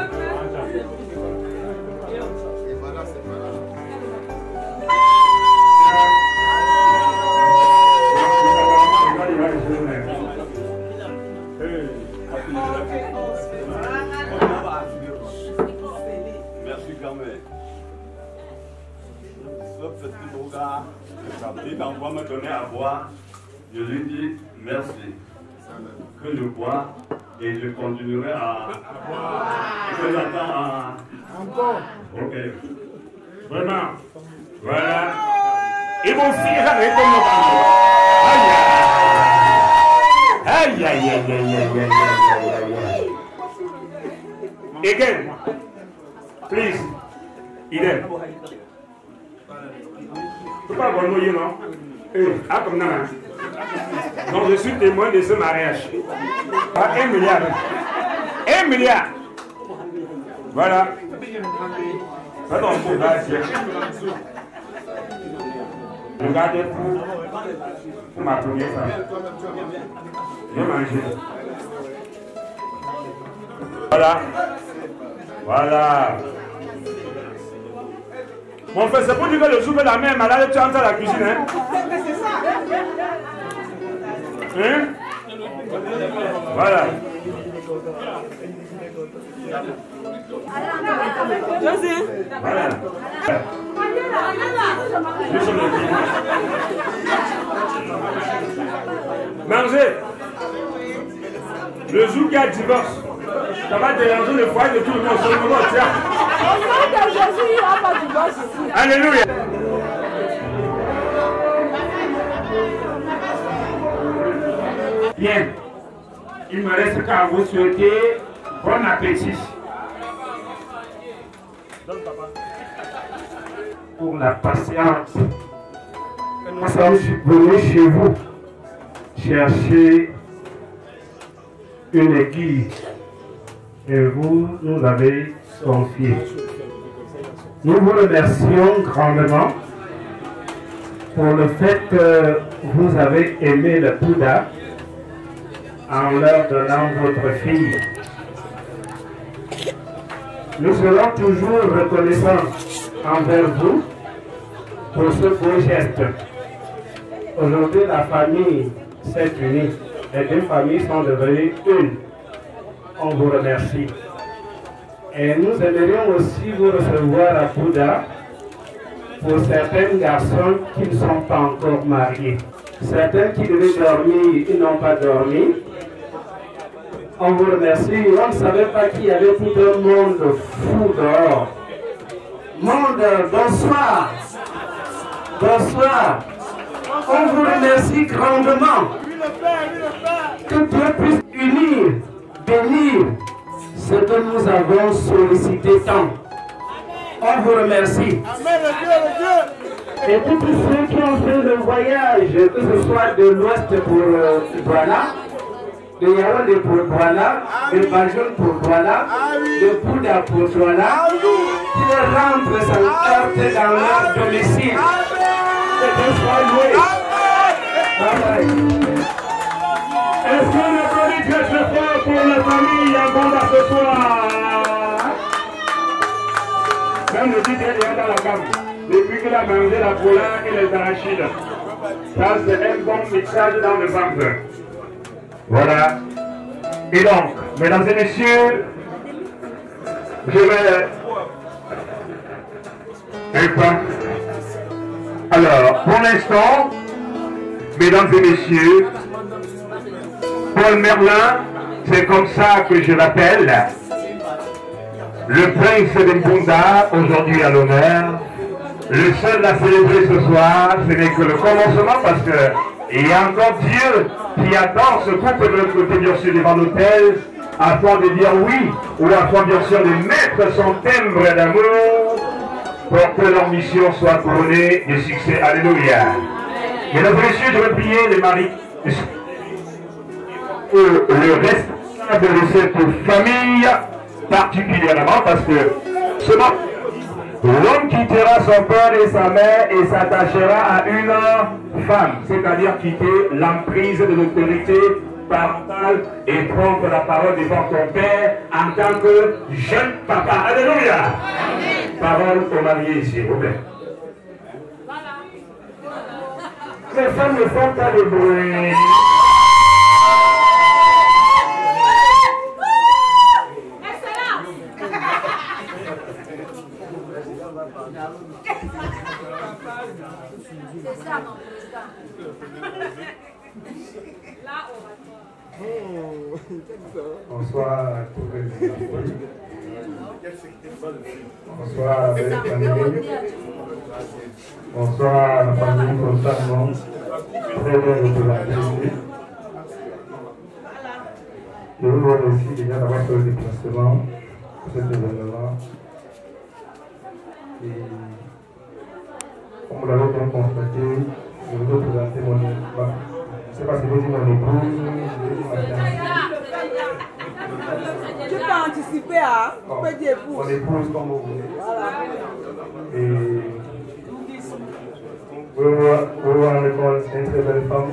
Merci quand même. Ce petit gars, il envoie me donner à boire. Je lui dis merci. Que je bois et je continuerai à boire. Que j'attends à... Encore. Ok. Vraiment. Voilà. Et mon fils avec ton nom. Aïe, aïe, aïe, aïe, aïe, aïe, aïe, aïe. Again. Please. Idem. Tu peux pas avoir noyé, non? Ah, comme ça. Donc, je suis témoin de ce mariage. Par 1 milliard. 1 milliard. Voilà. Attends, Regardez pour ma première femme. J'ai mangé. Voilà. Voilà. Mon frère, c'est pour dire que le souper la même, malade, tu entres à la cuisine, hein? Hein? Voilà. José. Voilà. Mangez. Le jour qu'il y a divorce, ça va déranger le foyer de tout le monde. Tiens. Au nom de Jésus, il n'y aura pas de divorce ici. Alléluia. Bien. Il me reste qu'à vous souhaiter bon appétit. Pour la patience, nous sommes venus chez vous chercher une église et vous nous avez confié. Nous vous remercions grandement pour le fait que vous avez aimé le Bouddha en leur donnant votre fille. Nous serons toujours reconnaissants envers vous pour ce beau geste. Aujourd'hui, la famille s'est unie. Les deux familles sont devenues une. On vous remercie. Et nous aimerions aussi vous recevoir à Bouddha pour certains garçons qui ne sont pas encore mariés. Certains qui devaient dormir, ils n'ont pas dormi. On vous remercie. On ne savait pas qu'il y avait tout un monde fou dehors. Monde, bonsoir. Bonsoir. On vous remercie grandement. Que Dieu puisse unir, bénir ce que nous avons sollicité tant. On vous remercie. Et tous ceux qui ont fait le voyage, que ce soit de l'ouest pour Douala, de Yaoundé pour Douala, de Banjul pour Douala, de Bouddha pour Douala, qui rentrent sans heurter dans leur domicile. Et que soient loués. Est-ce qu'on applaudit très très fort pour la famille en bande à ce soir? Même le titre est dans la gamme. Depuis qu'il a mangé la poula et les arachides. Ça, c'est un bon mixage dans le ventre. Voilà. Et donc, mesdames et messieurs, je vais... Un point. Alors, pour l'instant, mesdames et messieurs, Paul Merlin, c'est comme ça que je l'appelle, le prince de Mbunda, aujourd'hui à l'honneur. Le seul à célébrer ce soir, ce n'est que le commencement parce que il y a encore Dieu qui attend ce couple de l'autre côté, bien sûr, devant l'autel, afin de dire oui, ou afin bien sûr de mettre son timbre d'amour pour que leur mission soit couronnée de succès. Alléluia. Mesdames et messieurs, je vais prier les maris, le responsable de cette famille, particulièrement parce que ce moment, l'homme quittera son père et sa mère et s'attachera à une femme, c'est-à-dire quitter l'emprise de l'autorité parentale et prendre la parole devant ton père en tant que jeune papa. Alléluia. Parole aux mariés, s'il vous plaît. Les femmes ne font pas de bruit. C'est ça, mon président. Là, Bonsoir à tous les amis. Bonsoir à la famille. Bonsoir à la famille constamment. Très bien représentée. Je vous remercie déjà d'avoir fait le déplacement pour cet événement. Et comme vous l'avez bien constaté, je vous ai présenté mon épouse. Je ne sais pas si vous dites mon épouse, je vais dire ma fiancée. Tu peux anticiper, hein? Tu peux dire épouse. Mon épouse, comme vous voulez. Voilà. Et Vous vous rendez compte, c'est une très belle femme.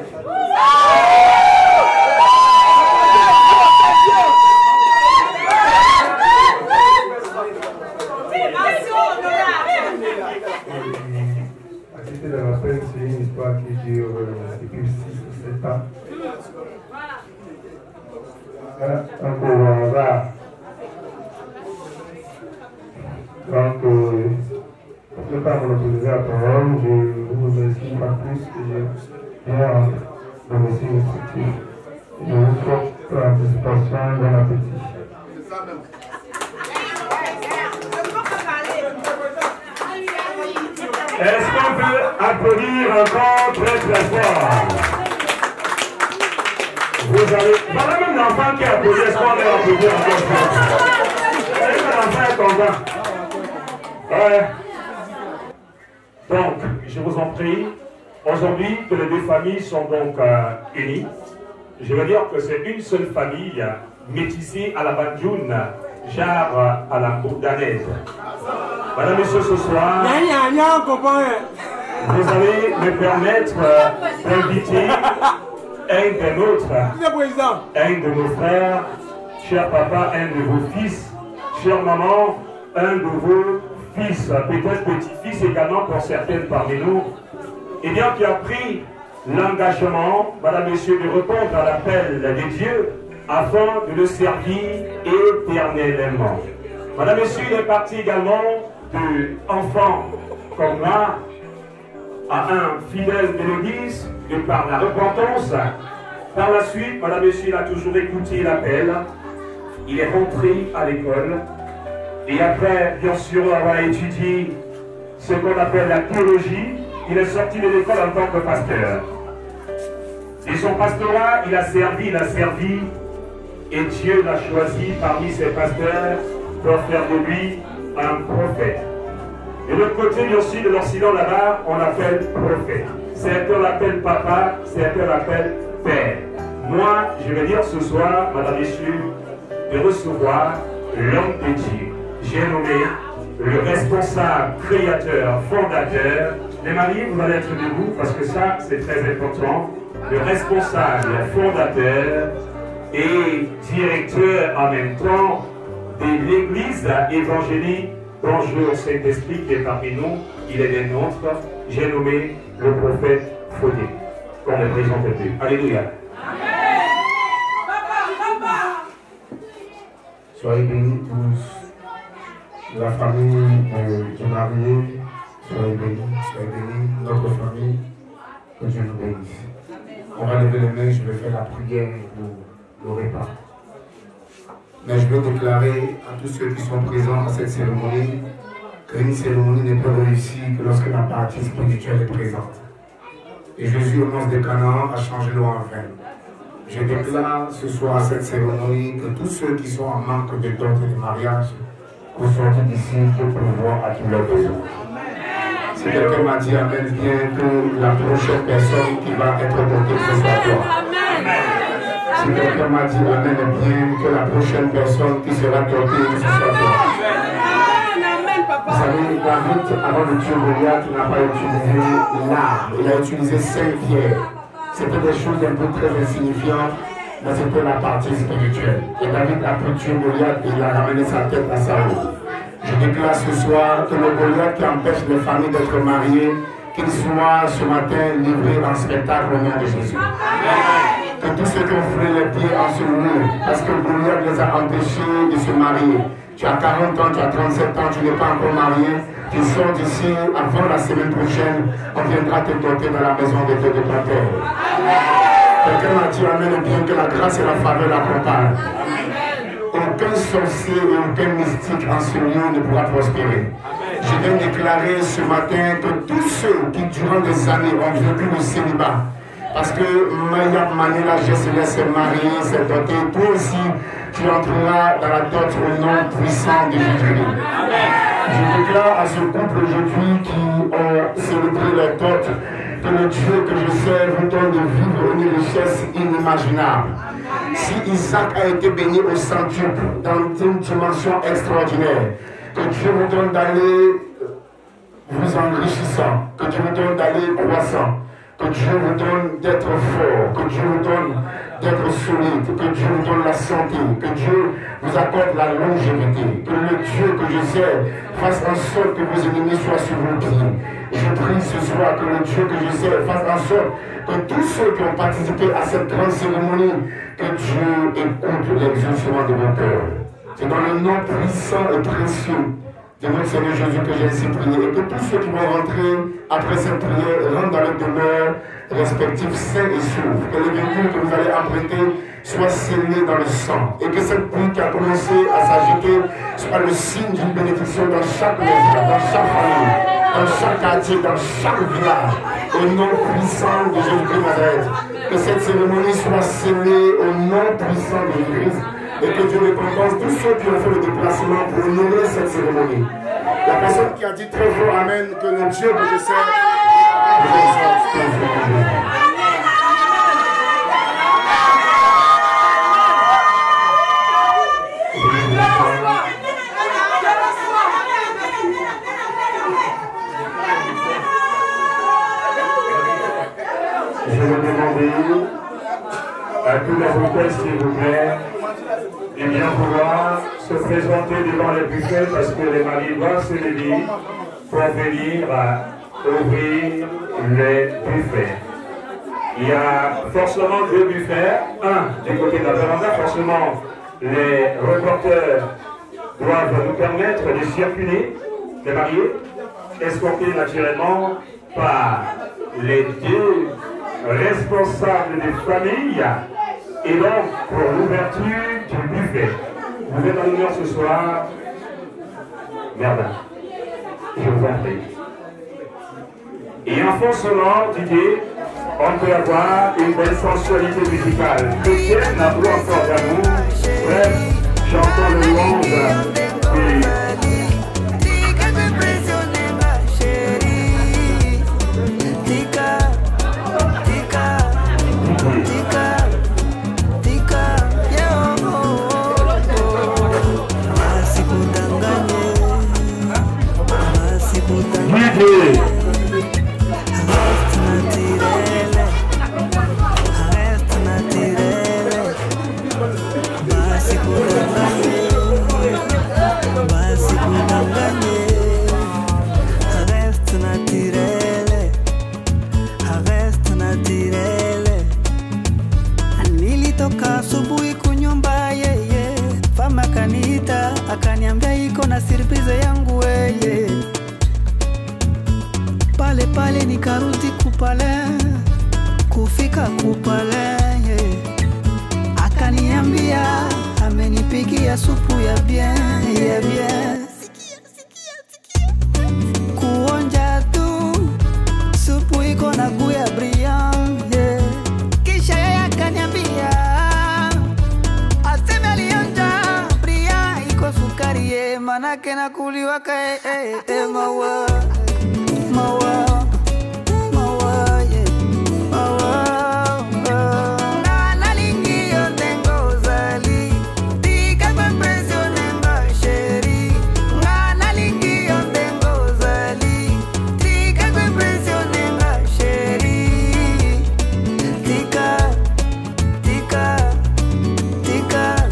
La cité de la peine, c'est une histoire qui dure depuis 6 ou 7 ans. Un peu rare. Donc, je ne vais pas monopoliser la parole, je vous remercie pas plus que je viens de remercier une structure. Je vous souhaite l'anticipation d'un appétit. Est-ce qu'on peut applaudir encore très très fort? Vous avez... Voilà même l'enfant qui a applaudi, est-ce qu'on peut applaudir encore fort? Est-ce que l'enfant est content? Ouais. Donc, je vous en prie, aujourd'hui que les deux familles sont donc unies, je veux dire que c'est une seule famille métissée à la Bandioune, genre à la Bourdanaise. Madame, Monsieur, ce soir, vous allez me permettre d'inviter un de nos frères, cher papa, un de vos fils, chère maman, un de vos fils, peut-être petit-fils également pour certaines parmi nous, et bien qui a pris l'engagement, madame, messieurs, de répondre à l'appel de Dieu afin de le servir éternellement. Madame, messieurs, il est parti également d'enfant comme moi à un fidèle de l'Église de par la repentance. Par la suite, madame, messieurs, il a toujours écouté l'appel, il est rentré à l'école. Et après, bien sûr, avoir étudié ce qu'on appelle la théologie, il est sorti de l'école en tant que pasteur. Et son pastorat, il a servi, et Dieu l'a choisi parmi ses pasteurs pour faire de lui un prophète. De l'autre côté, bien sûr, de l'Occident là-bas, on l'appelle prophète. Certains l'appellent papa, certains l'appellent père. Moi, je vais dire ce soir, madame, messieurs, de recevoir l'homme de Dieu. J'ai nommé le responsable, créateur, fondateur. Les mariés, vous allez être debout parce que ça, c'est très important. Le responsable, fondateur et directeur en même temps de l'église évangélique. Bonjour Saint-Esprit qui est parmi nous, il est des nôtres. J'ai nommé le prophète Fodé, qu'on ne présente plus. Alléluia. Soyez bénis tous. La famille du marié, soyez bénis, notre famille, que Dieu nous bénisse. On va lever les mains, je vais faire la prière pour le repas. Mais je veux déclarer à tous ceux qui sont présents à cette cérémonie qu'une cérémonie n'est pas réussie que lorsque la partie spirituelle est présente. Et Jésus, au nom de Canaan, a changé l'eau en vin. Je déclare ce soir à cette cérémonie que tous ceux qui sont en manque de dot et de mariage, vous sortez d'ici pour pouvoir à tous leurs besoins. Si quelqu'un m'a dit Amen, bien que la prochaine personne qui va être dotée, ce soit toi. Si quelqu'un m'a dit Amen, bien que la prochaine personne qui sera dotée, ce soit toi. Vous savez, David, avant de tuer Goliath, il n'a pas utilisé l'arme, il a utilisé 5 pierres. C'était des choses un peu très insignifiantes, mais c'était la partie spirituelle. Et David a pu tuer Goliath et il a ramené sa tête à Saül. Je déclare ce soir que le Goliath qui empêche les familles d'être mariées, qu'il soit ce matin livré en spectacle au nom de Jésus. Que tous ceux qui ont foulé les pieds en ce lieu, parce que Goliath les a empêchés de se marier. Tu as 40 ans, tu as 37 ans, tu n'es pas encore marié. Tu sors d'ici avant la semaine prochaine, on viendra te doter dans la maison de Dieu de ton Père. Quelqu'un m'a dit Amen, bien que la grâce et la faveur l'accompagnent. Aucun sorcier et aucun mystique en ce lieu ne pourra prospérer. Je viens déclarer ce matin que tous ceux qui durant des années ont vécu le célibat, parce que Maya Manila, je se laisse marier, s'est doté, toi aussi, tu entreras dans la dot au nom puissant de Jésus-Christ. Je déclare à ce couple aujourd'hui qui ont célébré leur dot que le Dieu que je sers vous donne de vivre une richesse inimaginable. Si Isaac a été béni au centuple dans une dimension extraordinaire, que Dieu vous donne d'aller vous enrichissant, que Dieu vous donne d'aller croissant, que Dieu vous donne d'être fort, que Dieu vous donne d'être solide, que Dieu vous donne la santé, que Dieu vous accorde la longévité, que le Dieu que je sers fasse en sorte que vos ennemis soient sur vos pieds. Je prie ce soir que le Dieu que je sers fasse en sorte que tous ceux qui ont participé à cette grande cérémonie, que Dieu écoute l'exaucement de vos cœurs. C'est dans le nom puissant et précieux de notre Seigneur Jésus que j'ai ainsi prié, et que tous ceux qui vont rentrer après cette prière rentrent dans leur demeure respective sains et saufs, que les véhicules que vous allez emprunter soient scellés dans le sang, et que cette pluie qui a commencé à s'agiter soit le signe d'une bénédiction dans chaque maison, dans chaque famille, dans chaque quartier, dans chaque village, au nom puissant de Jésus-Christ Nazareth. Que cette cérémonie soit scellée au nom puissant de Jésus-Christ, et que Dieu récompense tous ceux qui ont fait le déplacement pour honorer cette cérémonie. La personne qui a dit très fort Amen, que le Dieu que je sers vous exauce. Je vais demander à tous les hôtels, s'il vous plaît, de bien pouvoir se présenter devant les buffets parce que les maris doivent se lever pour venir ouvrir les buffets. Il y a forcément deux buffets, un du côté de la véranda, forcément les reporters doivent nous permettre de circuler, les mariés, escortés naturellement par les deux responsables des familles. Et donc, pour l'ouverture du buffet, vous êtes en l'honneur ce soir, Merda. Je vous en prie. Et en fond sonore d'idée, on peut avoir une belle sensualité musicale. Chrétienne n'a plus encore d'amour. Bref, j'entends le louange. Akaniambia iko na surprise yangu weye. Pale pale nikarudi kupale, kufika kupale akaniambia amenipikia supu ya bien, ya bien. Kuonja tu supu iko na guya brillant kisha yeye akaniambia aseme alionja sukari manake na kuliwa kae mawa mawa mawa mawa na nalingio tengo zali diga kwa impresione mba sheri na nalingio tengo zali diga kwa impresione mba sheri tika tika tika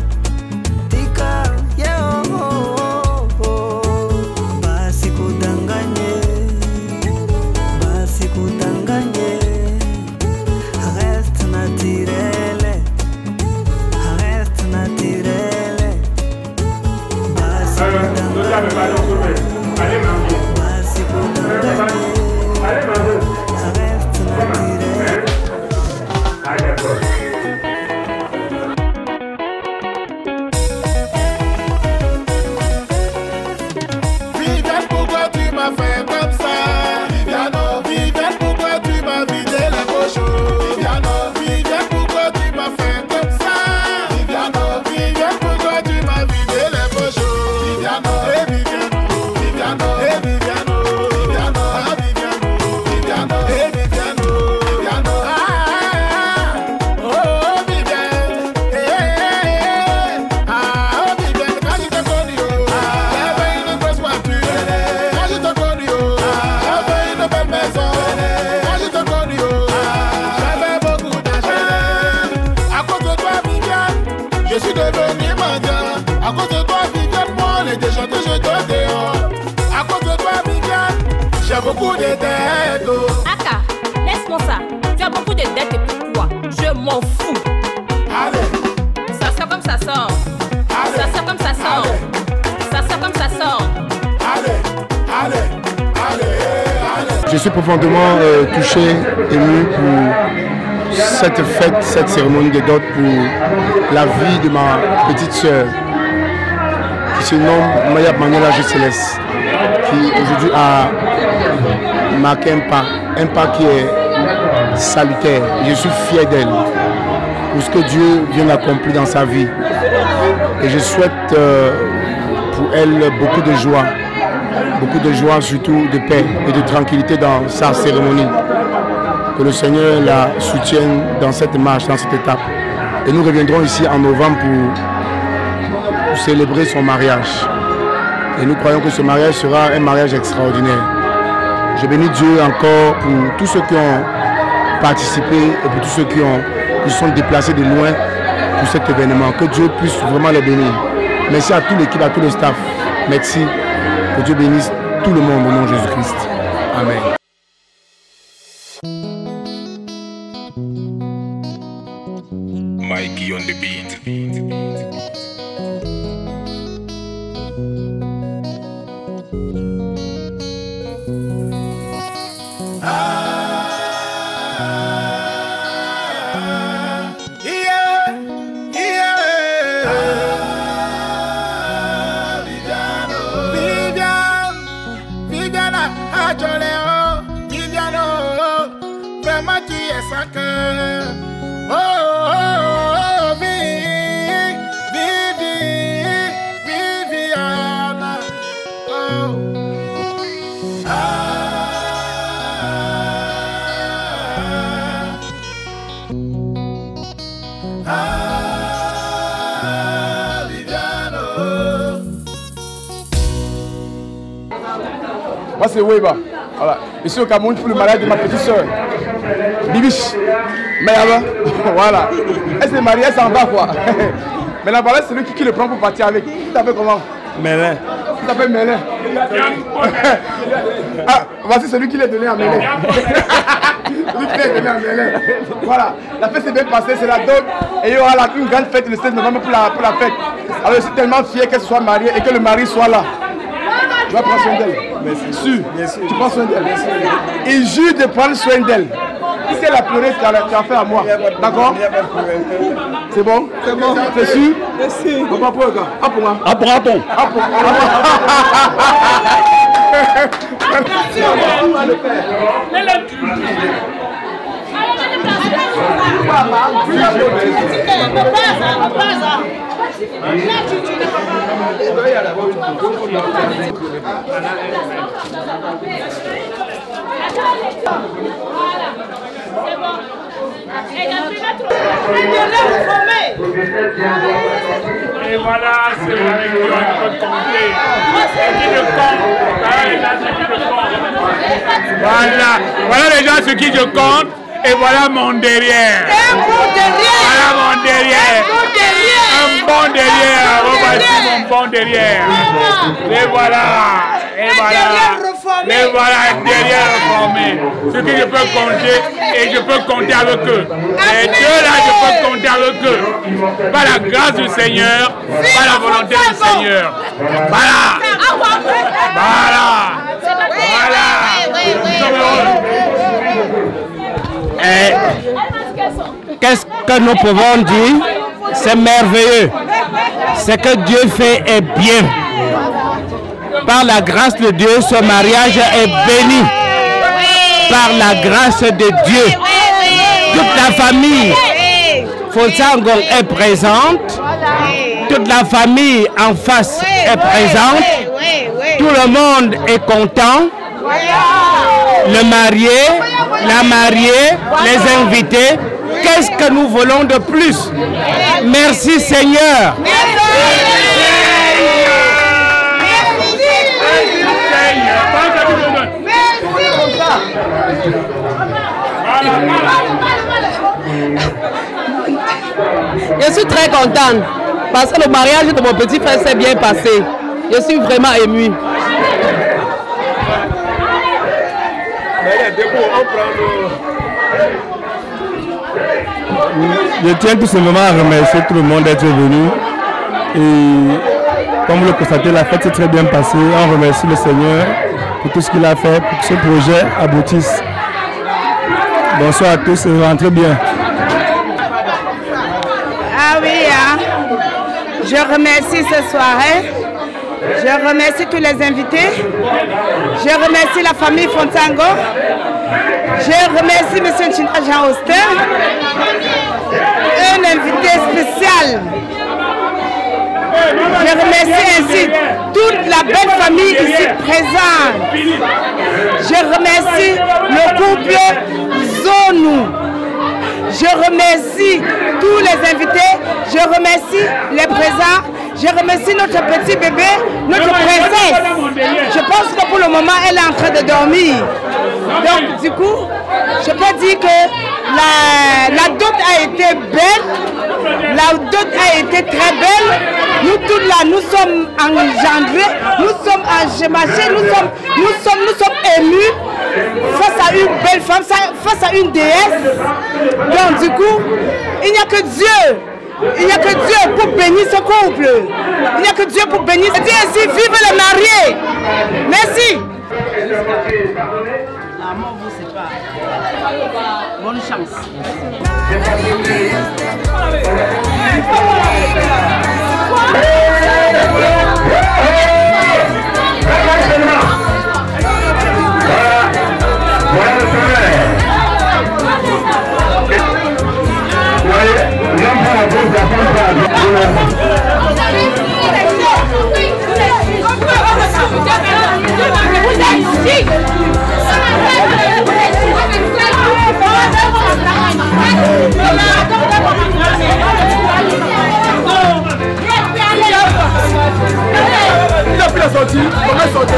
Viviano, beaucoup de dettes. Aka, laisse-moi ça. Tu as beaucoup de dettes et pourquoi? Je m'en fous. Allez. Ça sort comme ça sort. Allez. Ça sort comme ça sort. Allez. Ça sort comme ça sort. Allez, allez, allez, allez. Je suis profondément touché, ému pour cette fête, cette cérémonie de dot pour la vie de ma petite sœur qui se nomme Maya Manuela Céleste, qui aujourd'hui a marqué un pas qui est salutaire. Je suis fier d'elle pour ce que Dieu vient d'accomplir dans sa vie. Et je souhaite pour elle beaucoup de joie, surtout de paix et de tranquillité dans sa cérémonie. Que le Seigneur la soutienne dans cette marche, dans cette étape. Et nous reviendrons ici en novembre pour célébrer son mariage. Et nous croyons que ce mariage sera un mariage extraordinaire. Je bénis Dieu encore pour tous ceux qui ont participé et pour tous ceux qui sont déplacés de loin pour cet événement. Que Dieu puisse vraiment les bénir. Merci à toute l'équipe, à tout le staff. Merci. Que Dieu bénisse tout le monde au nom de Jésus-Christ. Amen. Mikey on the beat. Vraiment tu es sans cœur. Oh, oh, oh, Viviana. Oh. Viviano. Moi c'est Weba. Voilà. Je suis au Cameroun pour le mariage de ma petite soeur. Bibiche. Mais là-bas, voilà. Elle s'est mariée, elle s'en va quoi. Mais là-bas, c'est lui qui le prend pour partir avec. Qui t'appelle comment? Mélin. Qui t'appelle Mélin? Ah, voici celui qui l'a donné à Mélin. Celui qui l'a donné à Mélin. Voilà. La fête s'est bien passée, c'est la dot. Et il y aura une grande fête le 16 novembre pour la fête. Alors je suis tellement fier qu'elle soit mariée et que le mari soit là. Tu vas prendre soin d'elle. Bien sûr. Tu prends soin d'elle. Il jure de prendre soin d'elle. Si elle a pleuré, tu as fait à moi. D'accord? C'est bon? C'est bon. C'est sûr? C'est sûr. On va pour le gars. Ah pour moi. Ah pour Apon. Ah pour moi. On va le faire. Et voilà, c'est la réunion qui peut compter. Qui me compte. Voilà les gens ce qui je compte. Et voilà mon derrière. Voilà mon derrière. Un bon derrière. Voici mon bon derrière. Et voilà. Et voilà. Et voilà un derrière reformé. Ce que je peux compter. Et je peux compter avec eux. Et Dieu là, je peux compter avec eux. Par la grâce du Seigneur. Par la volonté du Seigneur. Voilà. Voilà. Voilà. Nous sommes heureux. Qu'est-ce que nous pouvons dire? C'est merveilleux. Ce que Dieu fait est bien. Par la grâce de Dieu, ce mariage est béni. Par la grâce de Dieu. Toute la famille Fonsangong est présente. Toute la famille en face est présente. Tout le monde est content. Le marié, la mariée, les invités. Qu'est-ce que nous voulons de plus? Merci Seigneur. Je suis très contente parce que le mariage de mon petit frère s'est bien passé. Je suis vraiment émue. Je tiens tout simplement à remercier tout le monde d'être venu. Et comme vous le constatez, la fête s'est très bien passée. On remercie le Seigneur pour tout ce qu'il a fait, pour que ce projet aboutisse. Bonsoir à tous et rentrez bien. Ah oui, hein. Je remercie ce soirée. Je remercie tous les invités. Je remercie la famille Fontango. Je remercie M. China Jean Auster. Un invité spécial. Je remercie ainsi toute la belle famille ici présente. Je remercie le couple Zonou. Je remercie tous les invités. Je remercie les présents. Je remercie notre petit bébé, notre princesse. Je pense que pour le moment, elle est en train de dormir. Donc, du coup, je peux dire que la dot a été belle. La dot a été très belle. Nous tous là, nous sommes engendrés, nous sommes engemachés, nous sommes émus face à une belle femme, face à une déesse. Donc, du coup, il n'y a que Dieu. Il n'y a que Dieu pour bénir ce couple. Il n'y a que Dieu pour bénir. Dieu ainsi, vive les mariés. Merci. La mort vous sépare. Bonne chance. Il a pris la sortie, comment sortir?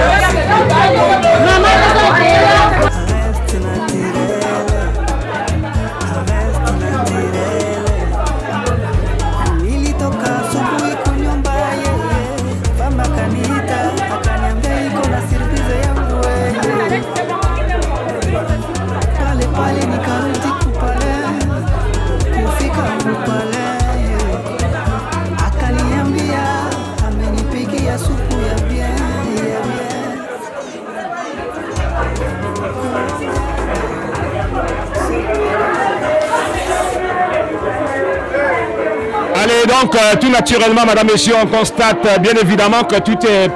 Allez, donc, tout naturellement, madame, messieurs, on constate bien évidemment que tout est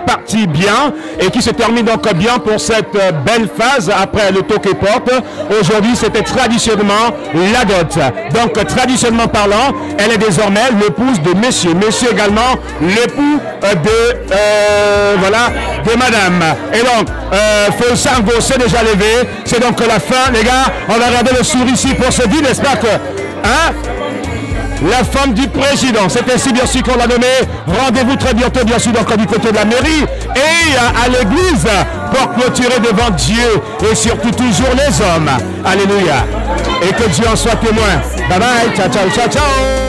parti bien et qui se termine donc bien pour cette belle phase après le Toke Pop. Aujourd'hui, c'était traditionnellement la dot. Donc, traditionnellement parlant, elle est désormais l'épouse de monsieur. Monsieur également, l'époux de madame. Et donc, Feu Sango s'est déjà levé. C'est donc la fin, les gars. On va regarder le sourire ici pour se dire, j'espère que... Hein, la femme du président, c'est ainsi bien sûr qu'on l'a nommé. Rendez-vous très bientôt bien sûr donc du côté de la mairie et à l'église pour clôturer devant Dieu et surtout toujours les hommes. Alléluia. Et que Dieu en soit témoin. Bye bye, ciao ciao ciao ciao.